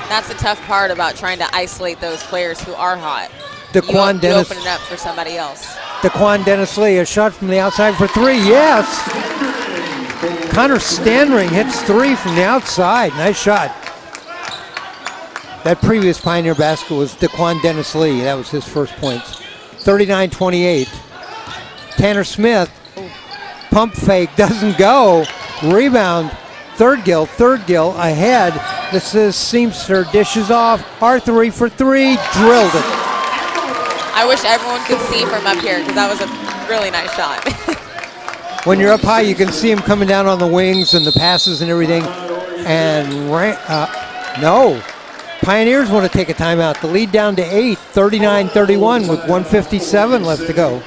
That's the tough part about trying to isolate those players who are hot. Daquan You open it up for somebody else. Daquan Dennis Lee, a shot from the outside for 3, yes! Connor Standring hits 3 from the outside, nice shot. That previous Pioneer basket was Daquan Dennis Lee, that was his first points. 39-28. Tanner Smith, pump fake, doesn't go. Rebound, third gill ahead. This is Seamster, dishes off. Arthur for 3, drilled it. I wish everyone could see from up here because that was a really nice shot. When you're up high, you can see him coming down on the wings and the passes and everything. And no. Pioneers want to take a timeout. The lead down to 8, 39-31 with 1:57 left to go.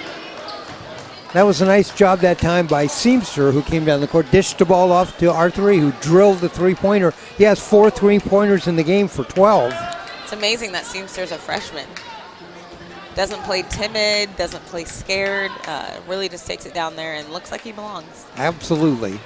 That was a nice job that time by Seamster, who came down the court, dished the ball off to Arthur, who drilled the 3-pointer. He has 4 3-pointers in the game for 12. It's amazing that Seamster's a freshman. Doesn't play timid, doesn't play scared, really just takes it down there and looks like he belongs. Absolutely.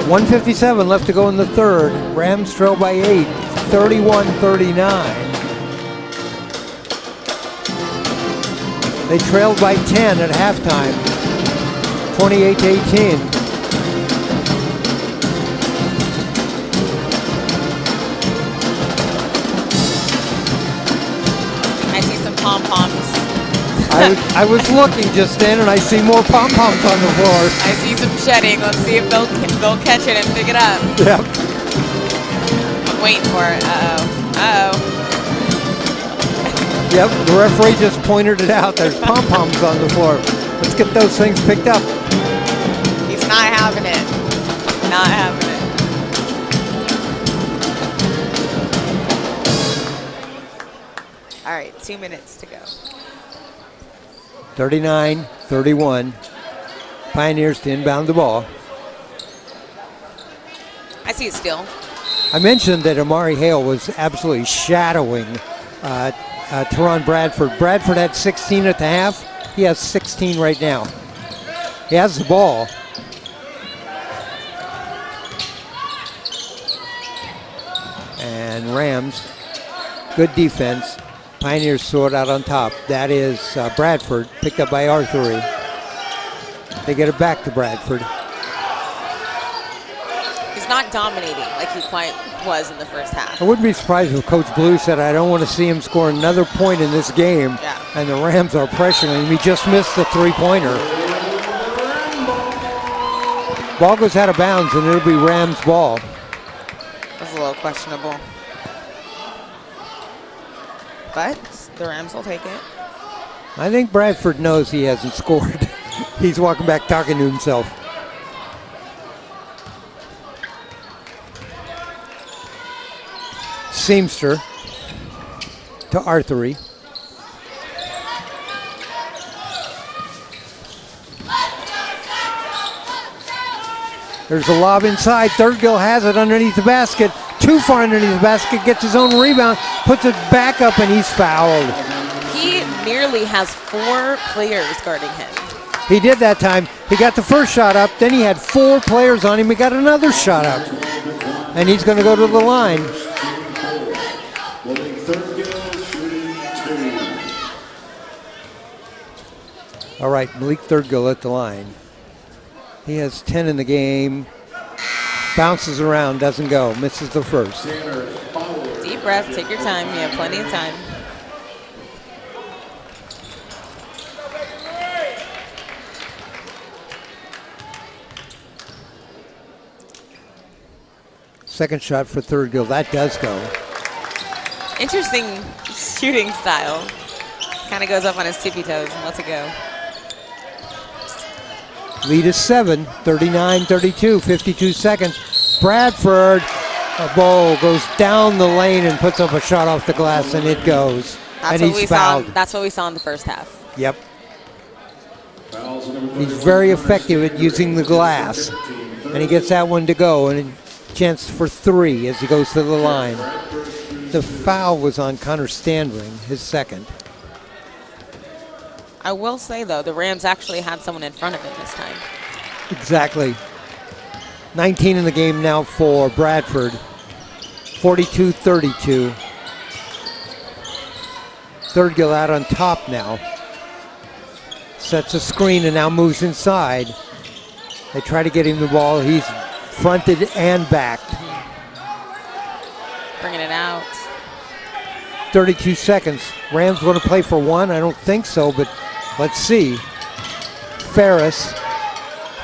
$1:57 left to go in the third. Rams trail by 8, 31-39. They trailed by 10 at halftime, 28-18. I see some pom-poms. I was looking just then, and I see more pom-poms on the floor. I see some shedding. Let's see if they'll catch it and pick it up. Yep. I'm waiting for it. Uh-oh. Yep, the referee just pointed it out. There's pom-poms on the floor. Let's get those things picked up. having it. Not having it. All right, 2 minutes to go. 39-31. Pioneers to inbound the ball. I see it still. I mentioned that Amari Hale was absolutely shadowing Teron Bradford. Bradford had 16 at the half. He has 16 right now. He has the ball. And Rams, good defense. Pioneers throw it out on top. That is Bradford, picked up by Arthuri. They get it back to Bradford. He's not dominating like he quite was in the first half. I wouldn't be surprised if Coach Blue said, I don't want to see him score another point in this game. Yeah. And the Rams are pressuring him. He just missed the three-pointer. Ball goes out of bounds, and it'll be Rams ball. That's a little questionable. But the Rams will take it. I think Bradford knows he hasn't scored. He's walking back talking to himself. Seamster to Arthuri. There's a lob inside. Thurgill has it underneath the basket. Too far underneath the basket. Gets his own rebound. Puts it back up, and he's fouled. He nearly has 4 players guarding him. He did that time. He got the first shot up. Then he had 4 players on him. He got another shot up. And he's going to go to the line. All right, Malik Thurgill at the line. He has 10 in the game. Bounces around, doesn't go. Misses the first. Deep breath, take your time. You have plenty of time. Second shot for Thurgill. That does go. Interesting shooting style. Kind of goes up on his tippy toes and lets it go. Lead is 7, 39-32, 52 seconds. Bradford, a ball goes down the lane and puts up a shot off the glass, and it goes. That's and what he's fouled. That's what we saw in the first half. Yep. He's very effective at using the glass. And he gets that one to go, and a chance for 3 as he goes to the line. The foul was on Connor Standring, his second. I will say, though, the Rams actually had someone in front of him this time. Exactly. 19 in the game now for Bradford. 42-32. Thurgill out on top now. Sets a screen and now moves inside. They try to get him the ball. He's fronted and backed. Bringing it out. 32 seconds. Rams want to play for 1? I don't think so, but let's see. Ferris.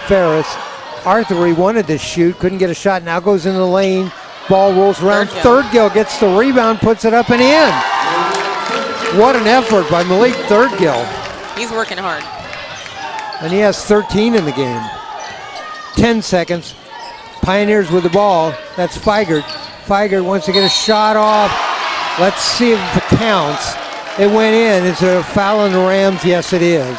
Arthuri wanted to shoot, couldn't get a shot. Now goes in the lane. Ball rolls around. Thurgill gets the rebound, puts it up and in. What an effort by Malik Thurgill. He's working hard. And he has 13 in the game. 10 seconds. Pioneers with the ball. That's Feigert. Feigert wants to get a shot off. Let's see if it counts. It went in. Is it a foul on the Rams? Yes, it is.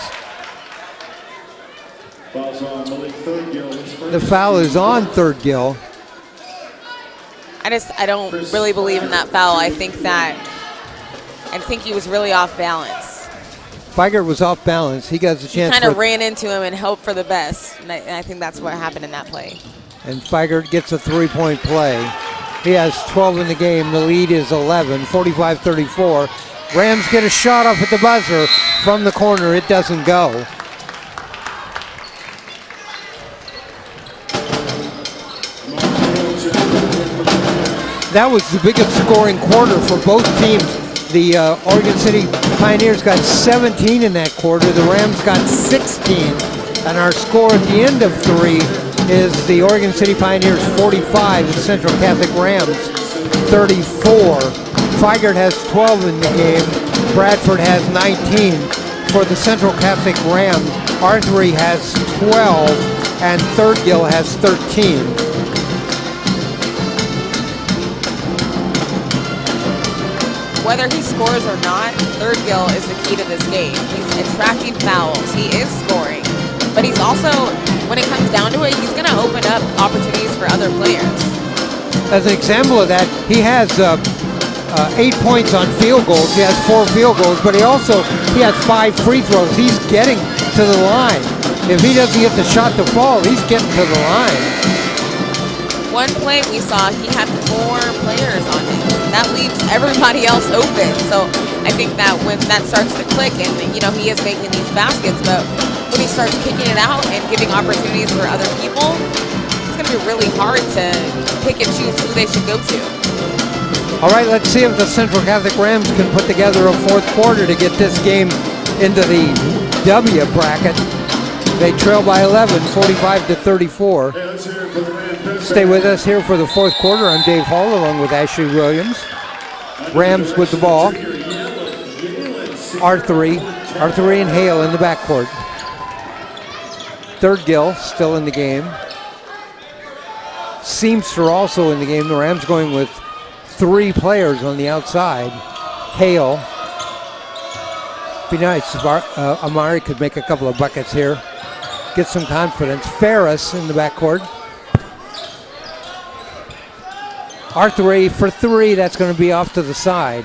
The foul is on Thurgill. I don't really believe in that foul. I think he was really off balance. Feigert was off balance. He got a chance. He kind of ran into him and hoped for the best. And I think that's what happened in that play. And Feigert gets a 3-point play. He has 12 in the game. The lead is 11, 45-34. Rams get a shot off at the buzzer from the corner. It doesn't go. That was the biggest scoring quarter for both teams. The Oregon City Pioneers got 17 in that quarter. The Rams got 16. And our score at the end of 3 is the Oregon City Pioneers 45, the Central Catholic Rams 34. Feigert has 12 in the game. Bradford has 19. For the Central Catholic Rams, Arthuri has 12. and Third Gill has 13. Whether he scores or not, Third Gill is the key to this game. He's attracting fouls. He is scoring. But he's also, when it comes down to it, he's going to open up opportunities for other players. As an example of that, he has 8 points on field goals. He has 4 field goals, but he has 5 free throws. He's getting to the line. If he doesn't get the shot to fall, he's getting to the line. One play we saw, he had 4 players on him. That leaves everybody else open. So I think that when that starts to click, and he is making these baskets, but when he starts kicking it out and giving opportunities for other people, it's going to be really hard to pick and choose who they should go to. All right, let's see if the Central Catholic Rams can put together a fourth quarter to get this game into the W bracket. They trail by 11, 45-34. Stay with us here for the fourth quarter. I'm Dave Hall along with Ashley Williams. Rams with the ball. Arthur and Hale in the backcourt. Third Gill still in the game. Seamster also in the game. The Rams going with 3 players on the outside. Hale. Be nice if Amari could make a couple of buckets here. Get some confidence. Ferris in the backcourt. Arthur for 3. That's going to be off to the side.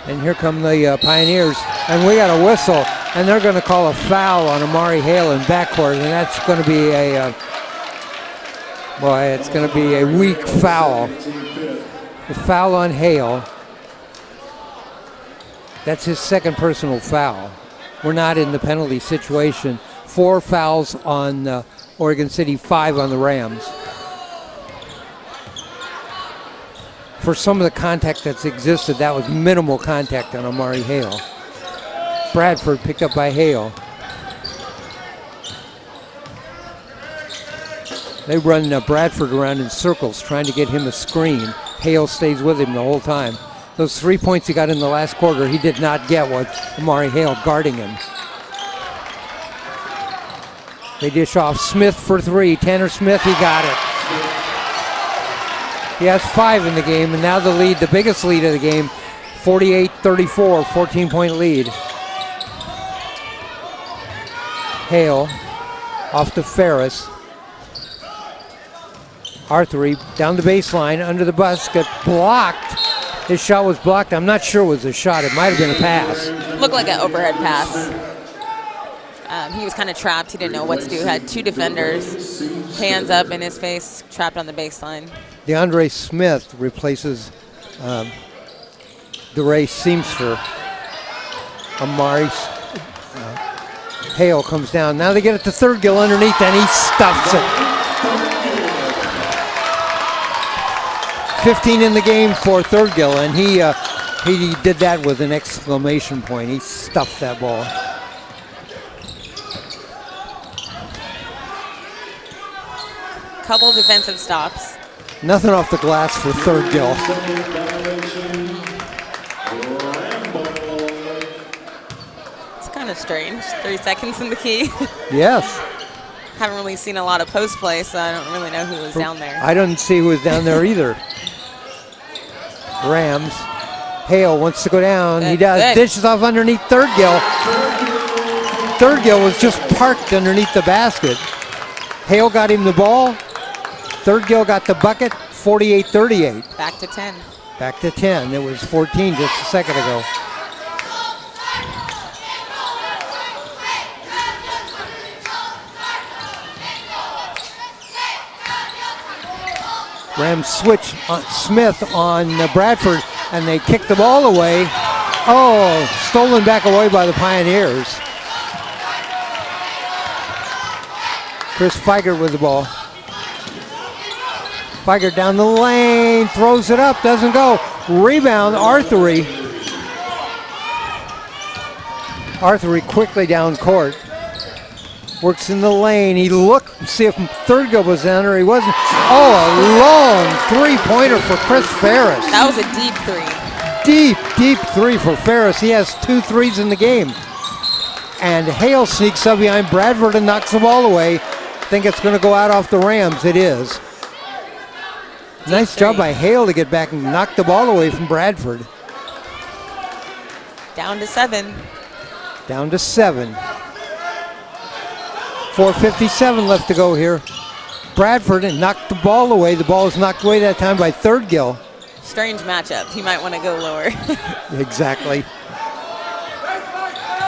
And here come the Pioneers. And we got a whistle. And they're going to call a foul on Amari Hale in backcourt. And that's going to be it's going to be a weak foul. The foul on Hale. That's his second personal foul. We're not in the penalty situation. 4 fouls on Oregon City, 5 on the Rams. For some of the contact that's existed, that was minimal contact on Amari Hale. Bradford picked up by Hale. They run Bradford around in circles trying to get him a screen. Hale stays with him the whole time. Those 3 points he got in the last quarter, he did not get with Amari Hale guarding him. They dish off Smith for 3. Tanner Smith, he got it. He has 5 in the game, and now the lead, the biggest lead of the game, 48-34, 14-point lead. Hale off to Ferris. Arthur down the baseline, under the basket, blocked. His shot was blocked. I'm not sure it was a shot. It might have been a pass. Looked like an overhead pass. He was kind of trapped. He didn't know what to do. Had 2 defenders, hands up in his face, trapped on the baseline. DeAndre Smith replaces DeRay Seamster. Amari Hale comes down. Now they get it to Third Gill underneath, and he stuffs it. 15 in the game for Third Gill, and he did that with an exclamation point. He stuffed that ball. Couple defensive stops. Nothing off the glass for Third Gill. It's kind of strange. 3 seconds in the key. Yes. Haven't really seen a lot of post play, so I don't really know who was down there. I didn't see who was down there either. Rams. Hale wants to go down. He does. Good. Dishes off underneath Third Gill. Third Gill was just parked underneath the basket. Hale got him the ball. Third Gill got the bucket. 48-38. Back to 10. Back to 10. It was 14 just a second ago. Rams switch on Smith on Bradford, and they kick the ball away. Oh, stolen back away by the Pioneers. Chris Feigert with the ball. Feigert down the lane, throws it up, doesn't go. Rebound, Arthur. Arthur quickly down court. Works in the lane. He looked to see if Third Gill was down there. He wasn't. Oh, a long three-pointer for Chris Ferris. That was a deep 3. Deep 3 for Ferris. He has 2 threes in the game. And Hale sneaks up behind Bradford and knocks the ball away. Think it's going to go out off the Rams. It is. Nice job by Hale to get back and knock the ball away from Bradford. Down to 7. Down to 7. 4:57 left to go here. Bradford knocked the ball away. The ball was knocked away that time by Thirdgill. Strange matchup. He might want to go lower. Exactly.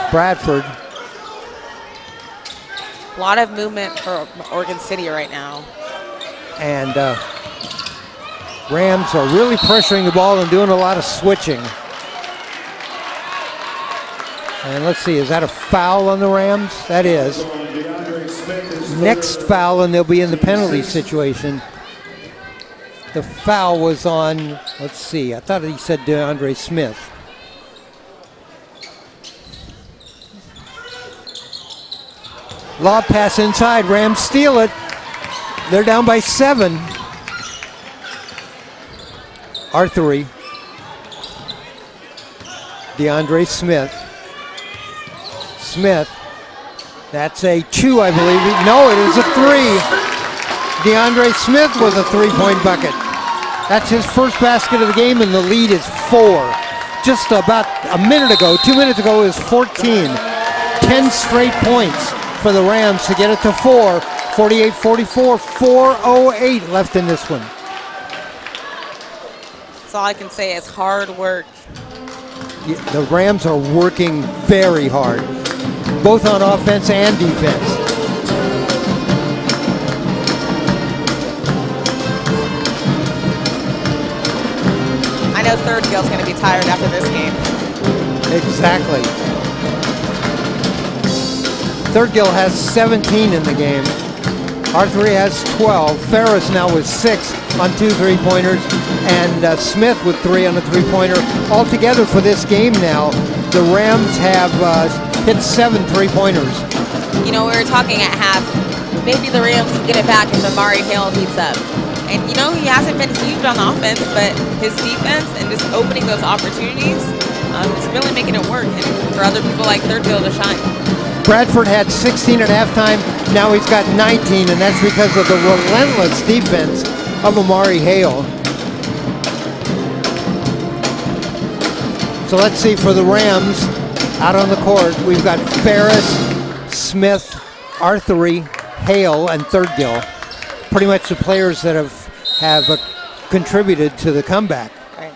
Bradford. A lot of movement for Oregon City right now. And Rams are really pressuring the ball and doing a lot of switching. And let's see, is that a foul on the Rams? That is. Next foul, and they'll be in the penalty situation. The foul was on, let's see, I thought he said DeAndre Smith. Lob pass inside, Rams steal it. They're down by 7. Arthur, DeAndre Smith. Smith, that's a 2, I believe. No, it is a 3. DeAndre Smith with a 3-point bucket. That's his first basket of the game, and the lead is 4. Just about a minute ago, 2 minutes ago, it was 14. 10 straight points for the Rams to get it to 4. 48-44, 4:08 left in this one. That's all I can say is hard work. Yeah, the Rams are working very hard, both on offense and defense. I know Thirdgill's going to be tired after this game. Exactly. Thirdgill has 17 in the game. Arthur has 12. Ferris now with 6 on 2 3-pointers, and Smith with 3 on a 3-pointer. Altogether for this game now, the Rams have hit 7 3-pointers. You know, we were talking at half, maybe the Rams can get it back if Amari Hale heats up. And, you know, he hasn't been huge on offense, but his defense and just opening those opportunities is really making it work, and for other people like Thirdgill to shine. Bradford had 16 at halftime. Now he's got 19, and that's because of the relentless defense of Amari Hale. So let's see for the Rams out on the court. We've got Ferris, Smith, Arthur, Hale, and Thirdgill. Pretty much the players that have contributed to the comeback. Right.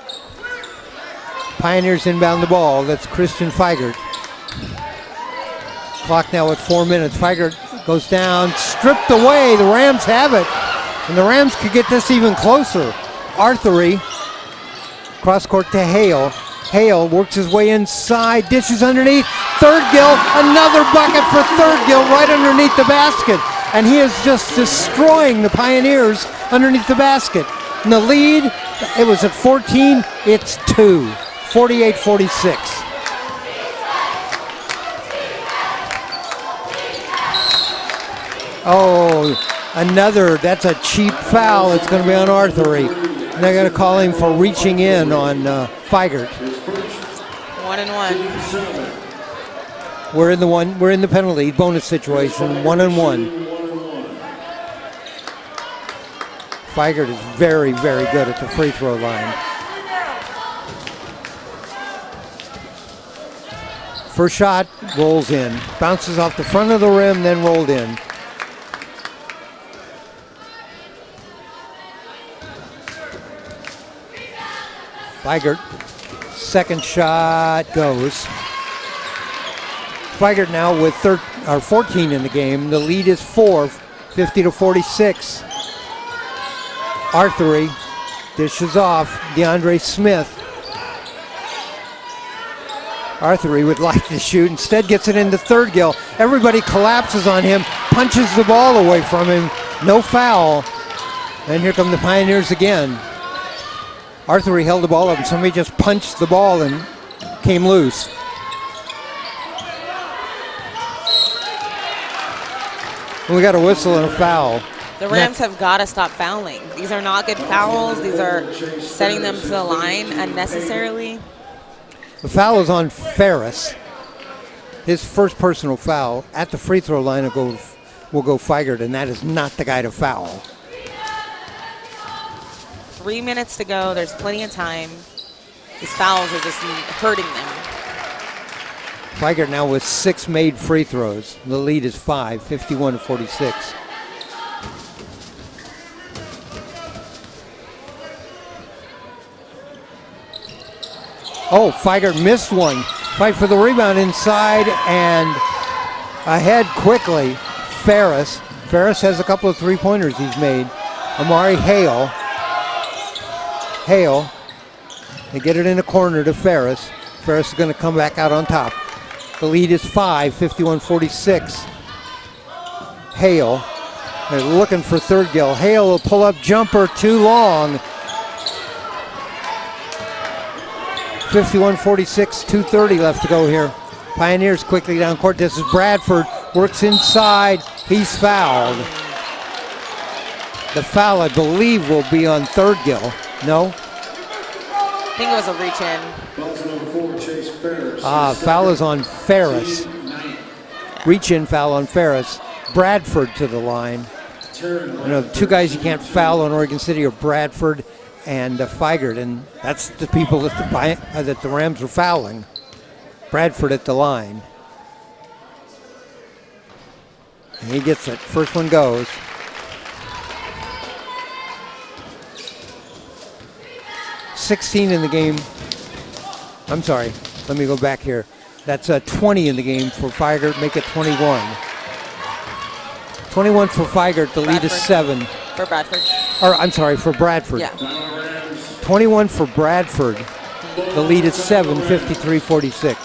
Pioneers inbound the ball. That's Christian Feigert. Clock now at 4 minutes. Feigert goes down, stripped away. The Rams have it. And the Rams could get this even closer. Arthur, cross court to Hale. Hale works his way inside, dishes underneath. Thirdgill, another bucket for Thirdgill right underneath the basket. And he is just destroying the Pioneers underneath the basket. And the lead, it was at 14, it's 2. 48-46. Oh, another, that's a cheap foul. It's going to be on Arthur. And they're going to call him for reaching in on Feigert. 1-1. We're in the penalty bonus situation, 1-1. Feigert is very, very good at the free throw line. First shot rolls in, bounces off the front of the rim, then rolled in. Feigert, second shot goes. Feigert now with 14 in the game. The lead is 4, 50-46. Arthur dishes off. DeAndre Smith. Arthur would like to shoot, instead gets it into Thirdgill. Everybody collapses on him, punches the ball away from him. No foul. And here come the Pioneers again. Arthur held the ball up and somebody just punched the ball and came loose. And we got a whistle and a foul. The Rams have got to stop fouling. These are not good fouls. These are setting them to the line unnecessarily. The foul is on Ferris. his first personal foul at the free throw line will go Feigert, and that is not the guy to foul. 3 minutes to go. There's plenty of time. These fouls are just hurting them. Feigert now with 6 made free throws. The lead is 5, 51-46. Oh, Feigert missed one. Fight for the rebound inside and ahead quickly. Ferris. Ferris has a couple of three-pointers he's made. Amari Hale. Hale. They get it in the corner to Ferris. Ferris is going to come back out on top. The lead is 5, 51-46. Hale. They're looking for Thurgill. Hale will pull up jumper too long. 51-46, 2:30 left to go here. Pioneers quickly down court. This is Bradford. Works inside. He's fouled. The foul, I believe, will be on Thurgill. No? I think it was a reach-in. Foul is on Ferris. Reach-in foul on Ferris. Bradford to the line. You know, the two guys you can't foul on Oregon City are Bradford and Feigert, and that's the people that the Rams are fouling. Bradford at the line. And he gets it. First one goes. $16 in the game. I'm sorry. Let me go back here. That's 20 in the game for Feigert. Make it 21. 21 for Feigert. The lead is 7. For Bradford. Or I'm sorry, for Bradford. Yeah. 21 for Bradford. The lead is 7, 53-46.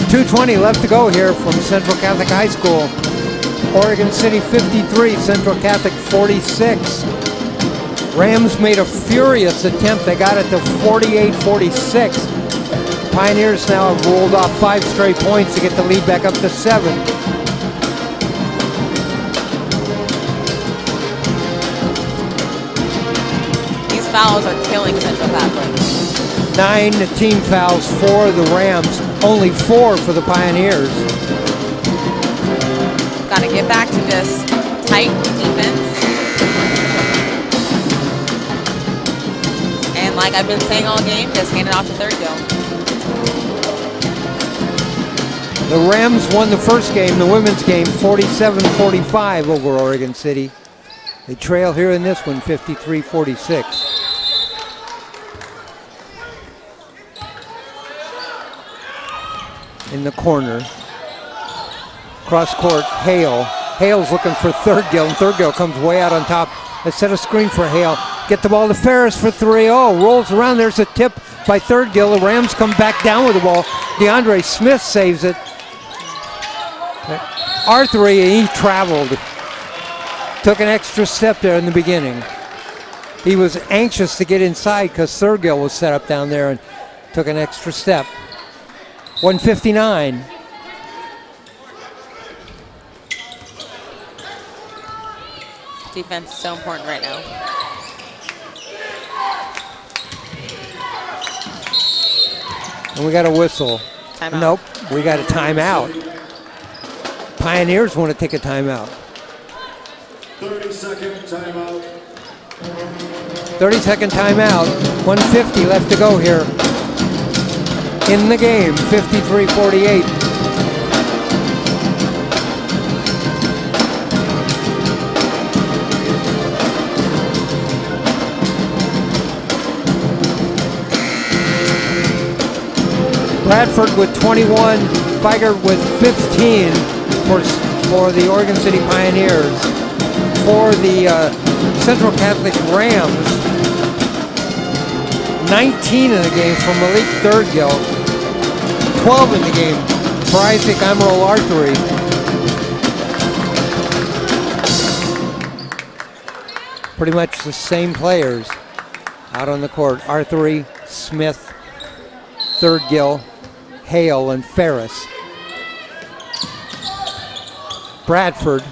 .220 left to go here from Central Catholic High School. Oregon City 53, Central Catholic 46. Rams made a furious attempt. They got it to 48-46. Pioneers now have rolled off 5 straight points to get the lead back up to 7. These fouls are killing Central Catholic. 9 team fouls for the Rams, only 4 for the Pioneers. Got to get back to this tight defense. And like I've been saying all game, just hand it off to Thurgill. The Rams won the first game, the women's game, 47-45 over Oregon City. They trail here in this one, 53-46. In the corner. Cross court, Hale. Hale's looking for Thurgill, and Thurgill comes way out on top. Let's set a screen for Hale. Get the ball to Ferris for 3. Oh, rolls around. There's a tip by Thurgill. The Rams come back down with the ball. DeAndre Smith saves it. R3, he traveled. Took an extra step there in the beginning. He was anxious to get inside because Thurgill was set up down there and took an extra step. 159. Defense is so important right now. And we got a whistle. Timeout. Nope, we got a timeout. Pioneers want to take a timeout. 30-second timeout. 30-second timeout. 150 left to go here. In the game, 53-48. Bradford with 21, Feigert with 15 for the Oregon City Pioneers. For the Central Catholic Rams, 19 in the game for Malik Thurgill, 12 in the game for Isaac Emerald Arthur. Pretty much the same players out on the court. Arthur, Smith, Thurgill, Hale, and Ferris. Bradford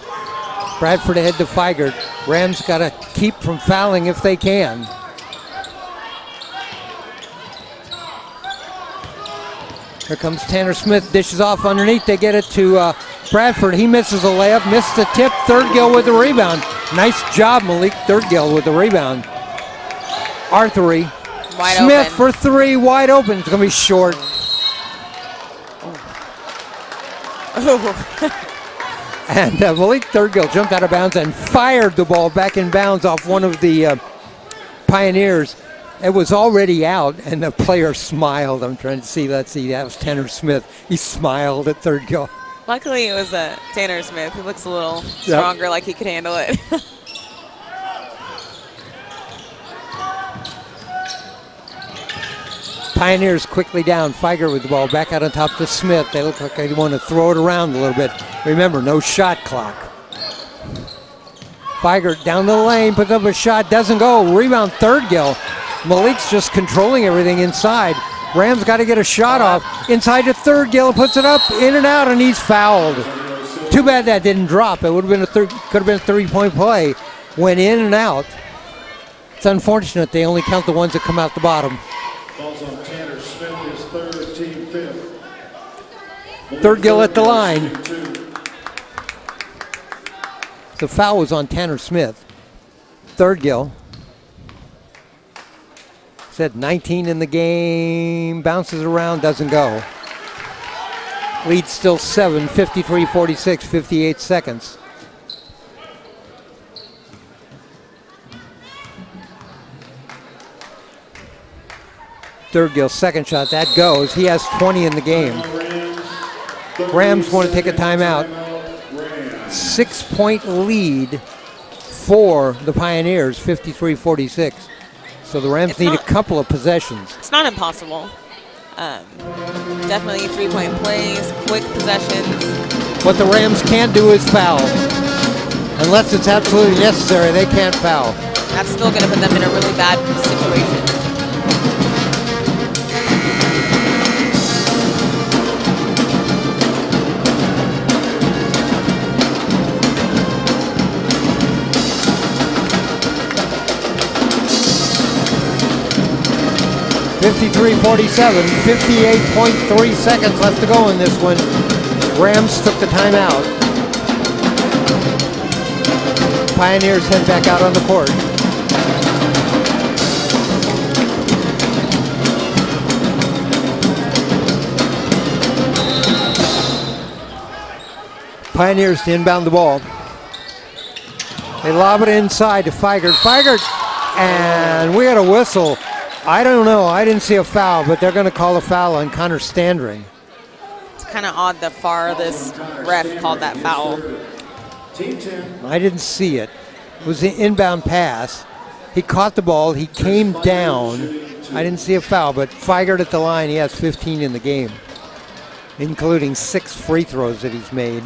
ahead to Feigert. Rams got to keep from fouling if they can. Here comes Tanner Smith, dishes off underneath. They get it to Bradford. He misses a layup, missed the tip. Thurgill with the rebound. Nice job, Malik Thurgill with the rebound. Arthery. Wide Smith open. for three, wide open. It's going to be short. And Malik Thurgill jumped out of bounds and fired the ball back in bounds off one of the Pioneers. It was already out, and the player smiled. I'm trying to see. Let's see. That was Tanner Smith. He smiled at Thurgill. Luckily, it was Tanner Smith. He looks a little stronger, like he could handle it. Pioneers quickly down. Feigert with the ball back out on top to Smith. They look like they want to throw it around a little bit. Remember, no shot clock. Feigert down the lane, puts up a shot, doesn't go. Rebound Thurgill. Malik's just controlling everything inside. Rams got to get a shot off. Inside to Thurgill, puts it up, in and out, and he's fouled. Too bad that didn't drop. It would have been could have been a 3-point play. Went in and out. It's unfortunate they only count the ones that come out the bottom. Falls on Tanner Smith, his third, team fifth. Thurgill at the line. The foul was on Tanner Smith. Thurgill. Said 19 in the game, bounces around, doesn't go. Lead still 7, 53-46, 58 seconds. Thurgill's second shot, that goes. He has 20 in the game. Rams want to take a timeout. 6-point lead for the Pioneers, 53-46. So the Rams need a couple of possessions. It's not impossible. Definitely 3-point plays, quick possessions. What the Rams can't do is foul. Unless it's absolutely necessary, they can't foul. That's still going to put them in a really bad situation. .53-47, 58.3 seconds left to go in this one. Rams took the timeout. Pioneers head back out on the court. Pioneers to inbound the ball. They lob it inside to Feigert. Feigert, and we got a whistle. I don't know. I didn't see a foul, but they're going to call a foul on Connor Standring. It's kind of odd the farthest ref called that foul. I didn't see it. It was the inbound pass. He caught the ball. He came down. I didn't see a foul, but Feigert at the line, he has 15 in the game, including 6 free throws that he's made.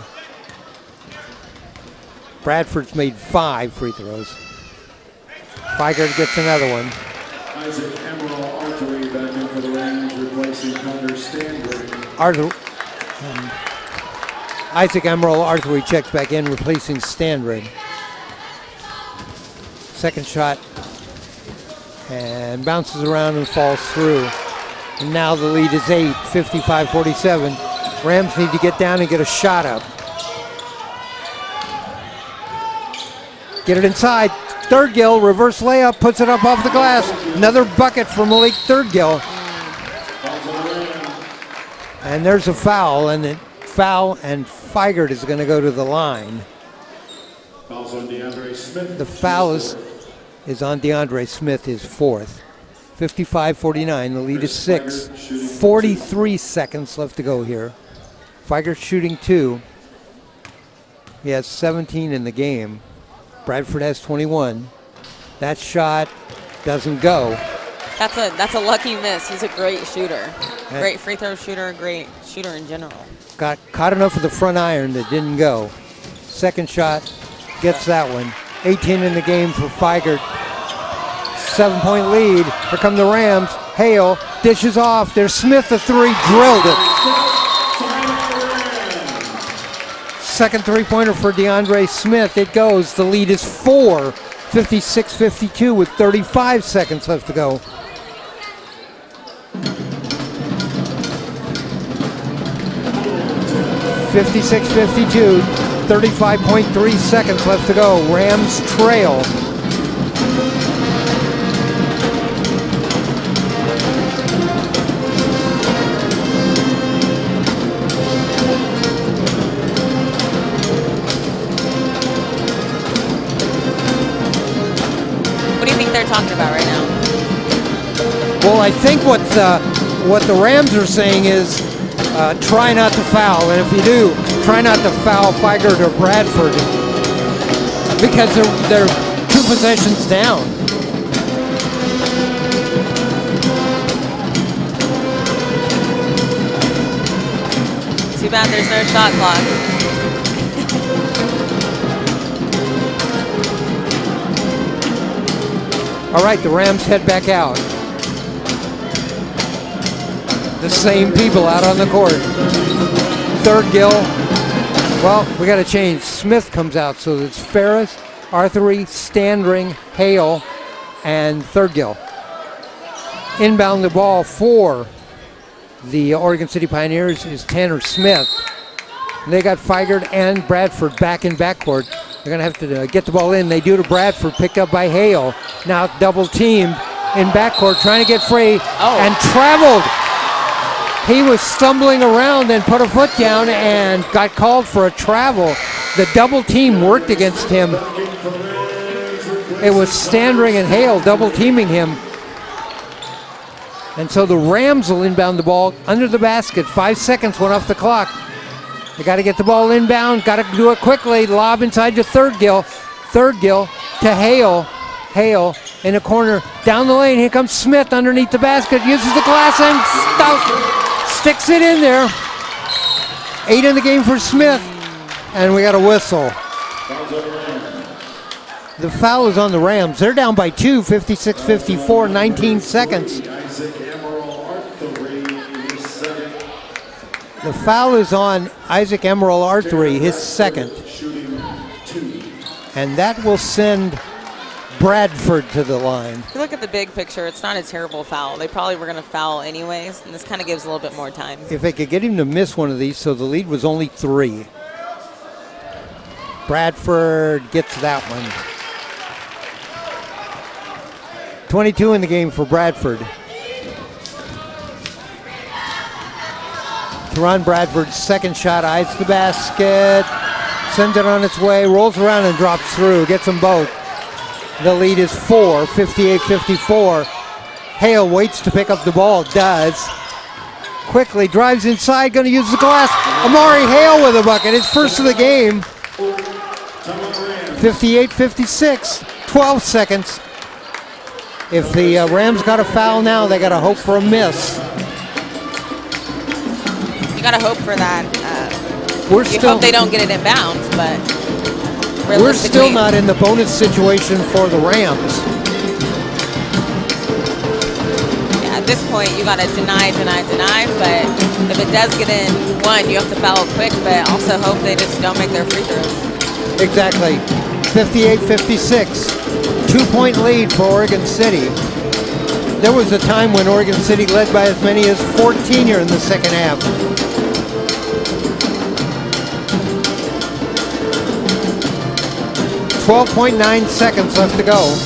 Bradford's made 5 free throws. Feigert gets another one. Isaac Emerald Archery back in for the Rams, replacing Connor Standring. Isaac Emerald Archery checks back in, replacing Standring. Second shot, and bounces around and falls through. And now the lead is 8, 55-47. Rams need to get down and get a shot up. Get it inside. Thurgill, reverse layup, puts it up off the glass. Another bucket for Malik Thurgill. And there's a foul, and Feigert is going to go to the line. Fouls on DeAndre Smith. The foul is on DeAndre Smith, his 4th. 55-49, the lead is 6. 43 seconds left to go here. Feigert shooting 2. He has 17 in the game. Bradford has 21. That shot doesn't go. That's a lucky miss. He's a great shooter. Great free throw shooter, great shooter in general. Got caught enough with the front iron that didn't go. Second shot, gets that one. 18 in the game for Feigert. 7-point lead. Here come the Rams. Hale dishes off. There's Smith, the three, drilled it. Second three-pointer for DeAndre Smith. It goes. The lead is 4, 56-52 with 35 seconds left to go. (56-52), 35.3 seconds left to go. Rams trail. Talking about right now? Well, I think what the Rams are saying is try not to foul, and if you do, try not to foul Figert or Bradford because they're 2 possessions down. Too bad there's no shot clock. All right, the Rams head back out. The same people out on the court. Third Gill. Well, we got to change. Smith comes out, so it's Ferris, Arthery, Standring, Hale, and Third Gill. Inbound the ball for the Oregon City Pioneers is Tanner Smith. They got Figert and Bradford back in backcourt. They're going to have to get the ball in. They do to Bradford, picked up by Hale. Now double teamed in backcourt, trying to get free and traveled. He was stumbling around and put a foot down and got called for a travel. The double team worked against him. It was Standring and Hale double teaming him. And so the Rams will inbound the ball under the basket. 5 seconds went off the clock. They got to get the ball inbound. Got to do it quickly. Lob inside to Third Gill. Third Gill to Hale. Hale in the corner. Down the lane. Here comes Smith underneath the basket. Uses the glass and sticks it in there. 8 in the game for Smith. And we got a whistle. The foul is on the Rams. They're down by 2, 56-54, 19 seconds. The foul is on Isaac Emerald Arthery, his second. And that will send Bradford to the line. If you look at the big picture, it's not a terrible foul. They probably were going to foul anyways, and this kind of gives a little bit more time. If they could get him to miss one of these, so the lead was only 3. Bradford gets that one. 22 in the game for Bradford. Teron Bradford's second shot eyes the basket, sends it on its way, rolls around and drops through, gets them both. The lead is 4, 58-54. Hale waits to pick up the ball, does. Quickly drives inside, going to use the glass. Amari Hale with a bucket, his first of the game. 58-56, 12 seconds. If the Rams got a foul now, they got to hope for a miss. You got to hope for that. You hope they don't get it in bounds, but we're still not in the bonus situation for the Rams. Yeah, at this point, you got to deny, but if it does get in one, you have to foul quick, but also hope they just don't make their free throws. Exactly. 58-56. 2-point lead for Oregon City. There was a time when Oregon City led by as many as 14 here in the second half. .9 seconds left to go.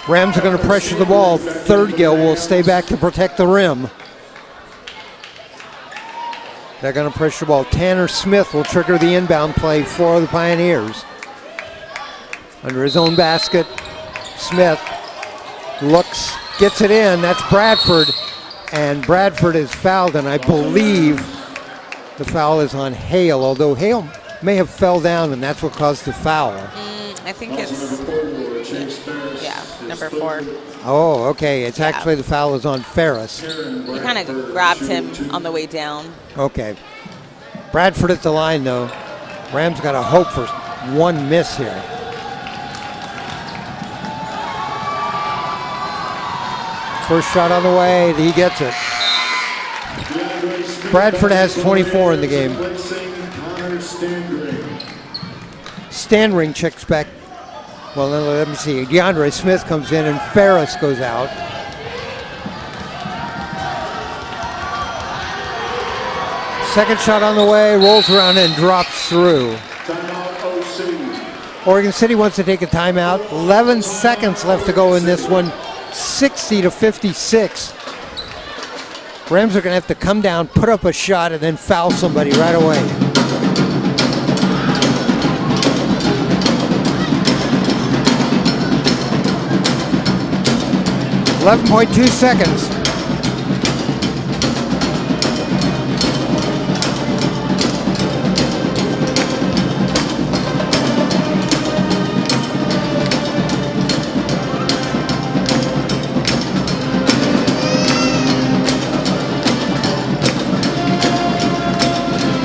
Rams are going to pressure the ball. Third Gill will stay back to protect the rim. They're going to pressure the ball. Tanner Smith will trigger the inbound play for the Pioneers. Under his own basket, Smith looks, gets it in. That's Bradford. And Bradford is fouled, and I believe the foul is on Hale, although Hale may have fell down, and that's what caused the foul. I think it's, number 4. Oh, okay. It's actually the foul is on Ferris. He kind of grabbed him on the way down. Okay. Bradford at the line, though. Rams got to hope for one miss here. First shot on the way. He gets it. Bradford has 24 in the game. Standring checks back. Well, let me see. DeAndre Smith comes in and Ferris goes out. Second shot on the way, rolls around and drops through. Oregon City wants to take a timeout. 11 seconds left to go in this one. 60-56. Rams are going to have to come down, put up a shot, and then foul somebody right away. .2 seconds.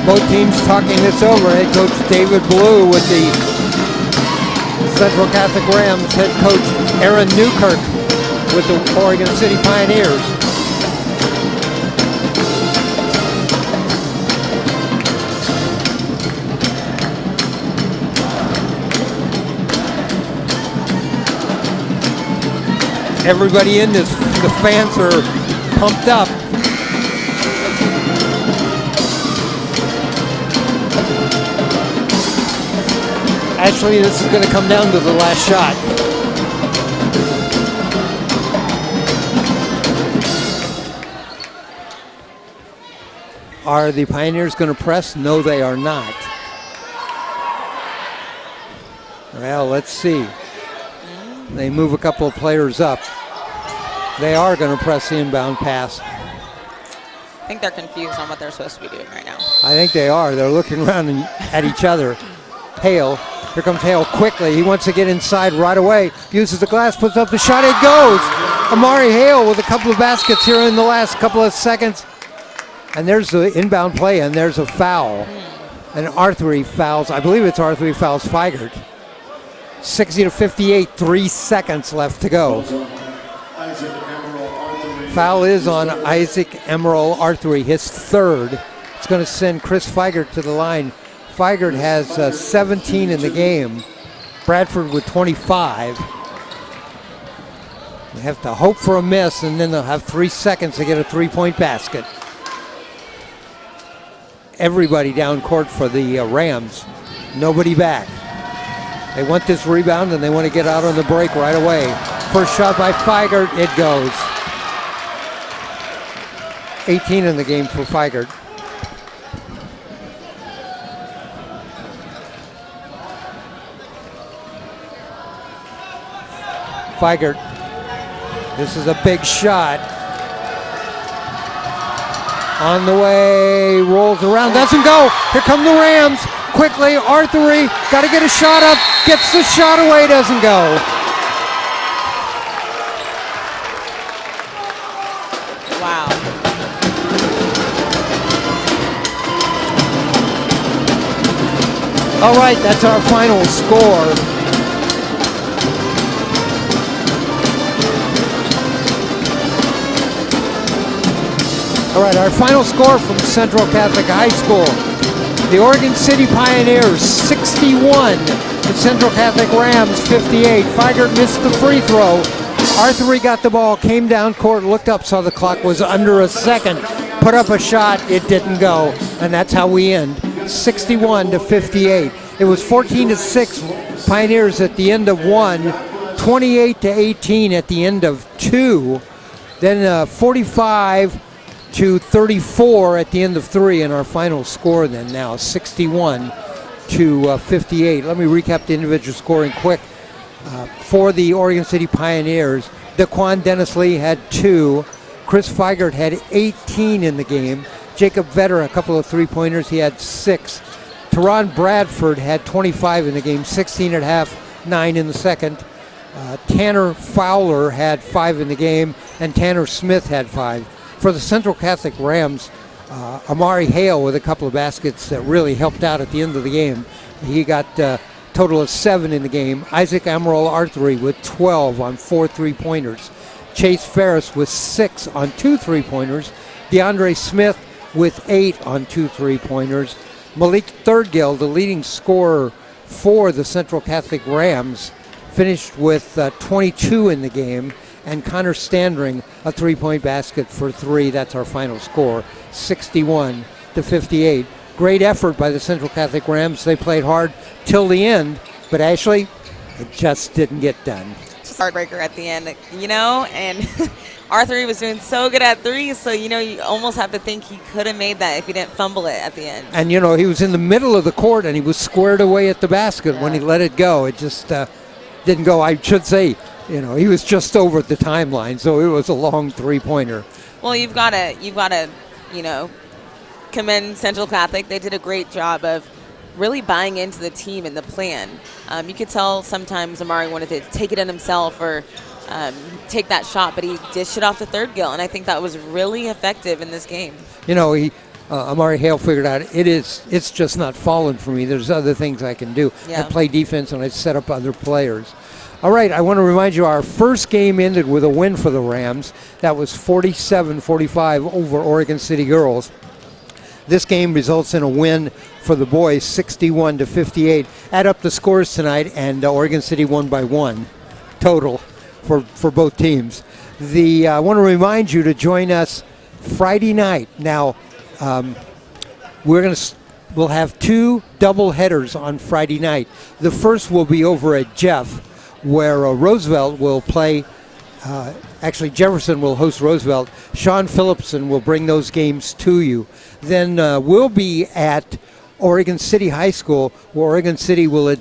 Both teams talking this over. Head coach David Blue with the Central Catholic Rams. Head coach Aaron Newkirk with the Oregon City Pioneers. Everybody in this, the fans are pumped up. Actually, this is going to come down to the last shot. Are the Pioneers going to press? No, they are not. Well, let's see. They move a couple of players up. They are going to press the inbound pass. I think they're confused on what they're supposed to be doing right now. I think they are. They're looking around at each other. Hale. Here comes Hale quickly. He wants to get inside right away. Uses the glass, puts up the shot. It goes. Amari Hale with a couple of baskets here in the last couple of seconds. And there's the inbound play, and there's a foul. And Arthur fouls. I believe it's Arthur fouls Feigert. 60-58, 3 seconds left to go. Foul is on Isaac Emerald Arthur, his third. It's going to send Chris Feigert to the line. Feigert has 17 in the game. Bradford with 25. They have to hope for a miss, and then they'll have 3 seconds to get a three-point basket. Everybody down court for the Rams. Nobody back. They want this rebound, and they want to get out on the break right away. First shot by Feigert, it goes. 18 in the game for Feigert. Feigert, this is a big shot. On the way, rolls around, doesn't go. Here come the Rams. Quickly, Arthur, got to get a shot up. Gets the shot away, doesn't go. Wow. All right, that's our final score. All right, our final score from Central Catholic High School. The Oregon City Pioneers 61, the Central Catholic Rams 58. Feigert missed the free throw. Arthur got the ball, came down court, looked up, saw the clock was under a second, put up a shot, it didn't go, and that's how we end. 61-58. It was 14-6 Pioneers at the end of one, 28-18 at the end of two, then 45-34 at the end of three, and our final score then now 61-58. Let me recap the individual scoring quick. For the Oregon City Pioneers, Daquan Dennis Lee had 2. Chris Feigert had 18 in the game. Jacob Vetter, a couple of three-pointers, he had 6. Teron Bradford had 25 in the game, 16 at half, 9 in the second. Tanner Fowler had 5 in the game, and Tanner Smith had 5. For the Central Catholic Rams, Amari Hale with a couple of baskets that really helped out at the end of the game. He got a total of 7 in the game. Isaac Amaral Arthur with 12 on 4 3-pointers. Chase Ferris with 6 on 2 3-pointers. DeAndre Smith with 8 on 2 3-pointers. Malik Thurgill, the leading scorer for the Central Catholic Rams, finished with 22 in the game. And Connor Standring, a 3-point basket for 3. That's our final score, 61-58. Great effort by the Central Catholic Rams. They played hard till the end, but Ashley, it just didn't get done. Just heartbreaker at the end, and Arthur was doing so good at 3, so, you almost have to think he could have made that if he didn't fumble it at the end. And, he was in the middle of the court, and he was squared away at the basket when he let it go. It just didn't go. I should say, he was just over the timeline, so it was a long 3-pointer. Well, you've got to, commend Central Catholic. They did a great job of really buying into the team and the plan. You could tell sometimes Amari wanted to take it in himself or take that shot, but he dished it off to Thurgill, and I think that was really effective in this game. Amari Hale figured out it's just not falling for me. There's other things I can do. I play defense and I set up other players. All right, I want to remind you our first game ended with a win for the Rams. That was 47-45 over Oregon City Girls. This game results in a win for the boys, 61-58. Add up the scores tonight, and Oregon City won by 1 total for both teams. I want to remind you to join us Friday night. Now, we'll have 2 double headers on Friday night. The first will be over at Jeff, where Roosevelt will play. Actually, Jefferson will host Roosevelt. Sean Phillipson will bring those games to you. Then we'll be at Oregon City High School, where Oregon City will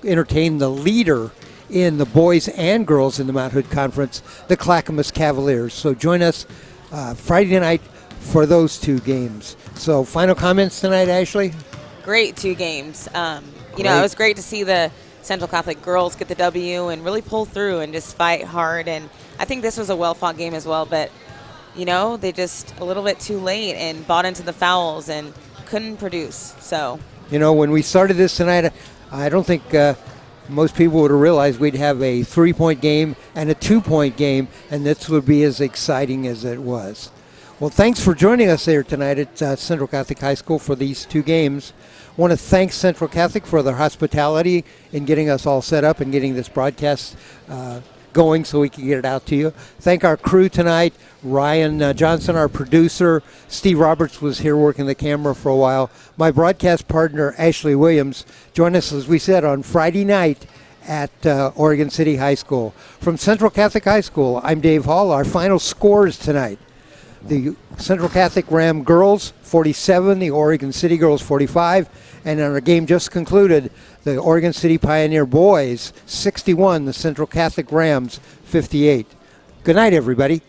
entertain the leader in the boys and girls in the Mount Hood Conference, the Clackamas Cavaliers. So join us Friday night for those 2 games. So final comments tonight, Ashley? Great 2 games. It was great to see the Central Catholic girls get the W and really pull through and just fight hard. And I think this was a well-fought game as well, but, they just a little bit too late and bought into the fouls and couldn't produce. So, when we started this tonight, I don't think most people would have realized we'd have a 3-point game and a 2-point game, and this would be as exciting as it was. Well, thanks for joining us here tonight at Central Catholic High School for these 2 games. I want to thank Central Catholic for their hospitality in getting us all set up and getting this broadcast going so we can get it out to you. Thank our crew tonight, Ryan Johnson, our producer. Steve Roberts was here working the camera for a while. My broadcast partner, Ashley Williams. Join us, as we said, on Friday night at Oregon City High School. From Central Catholic High School, I'm Dave Hall. Our final scores tonight: the Central Catholic Ram girls, 47, the Oregon City girls, 45. And in our game just concluded, the Oregon City Pioneer boys, 61, the Central Catholic Rams, 58. Good night, everybody.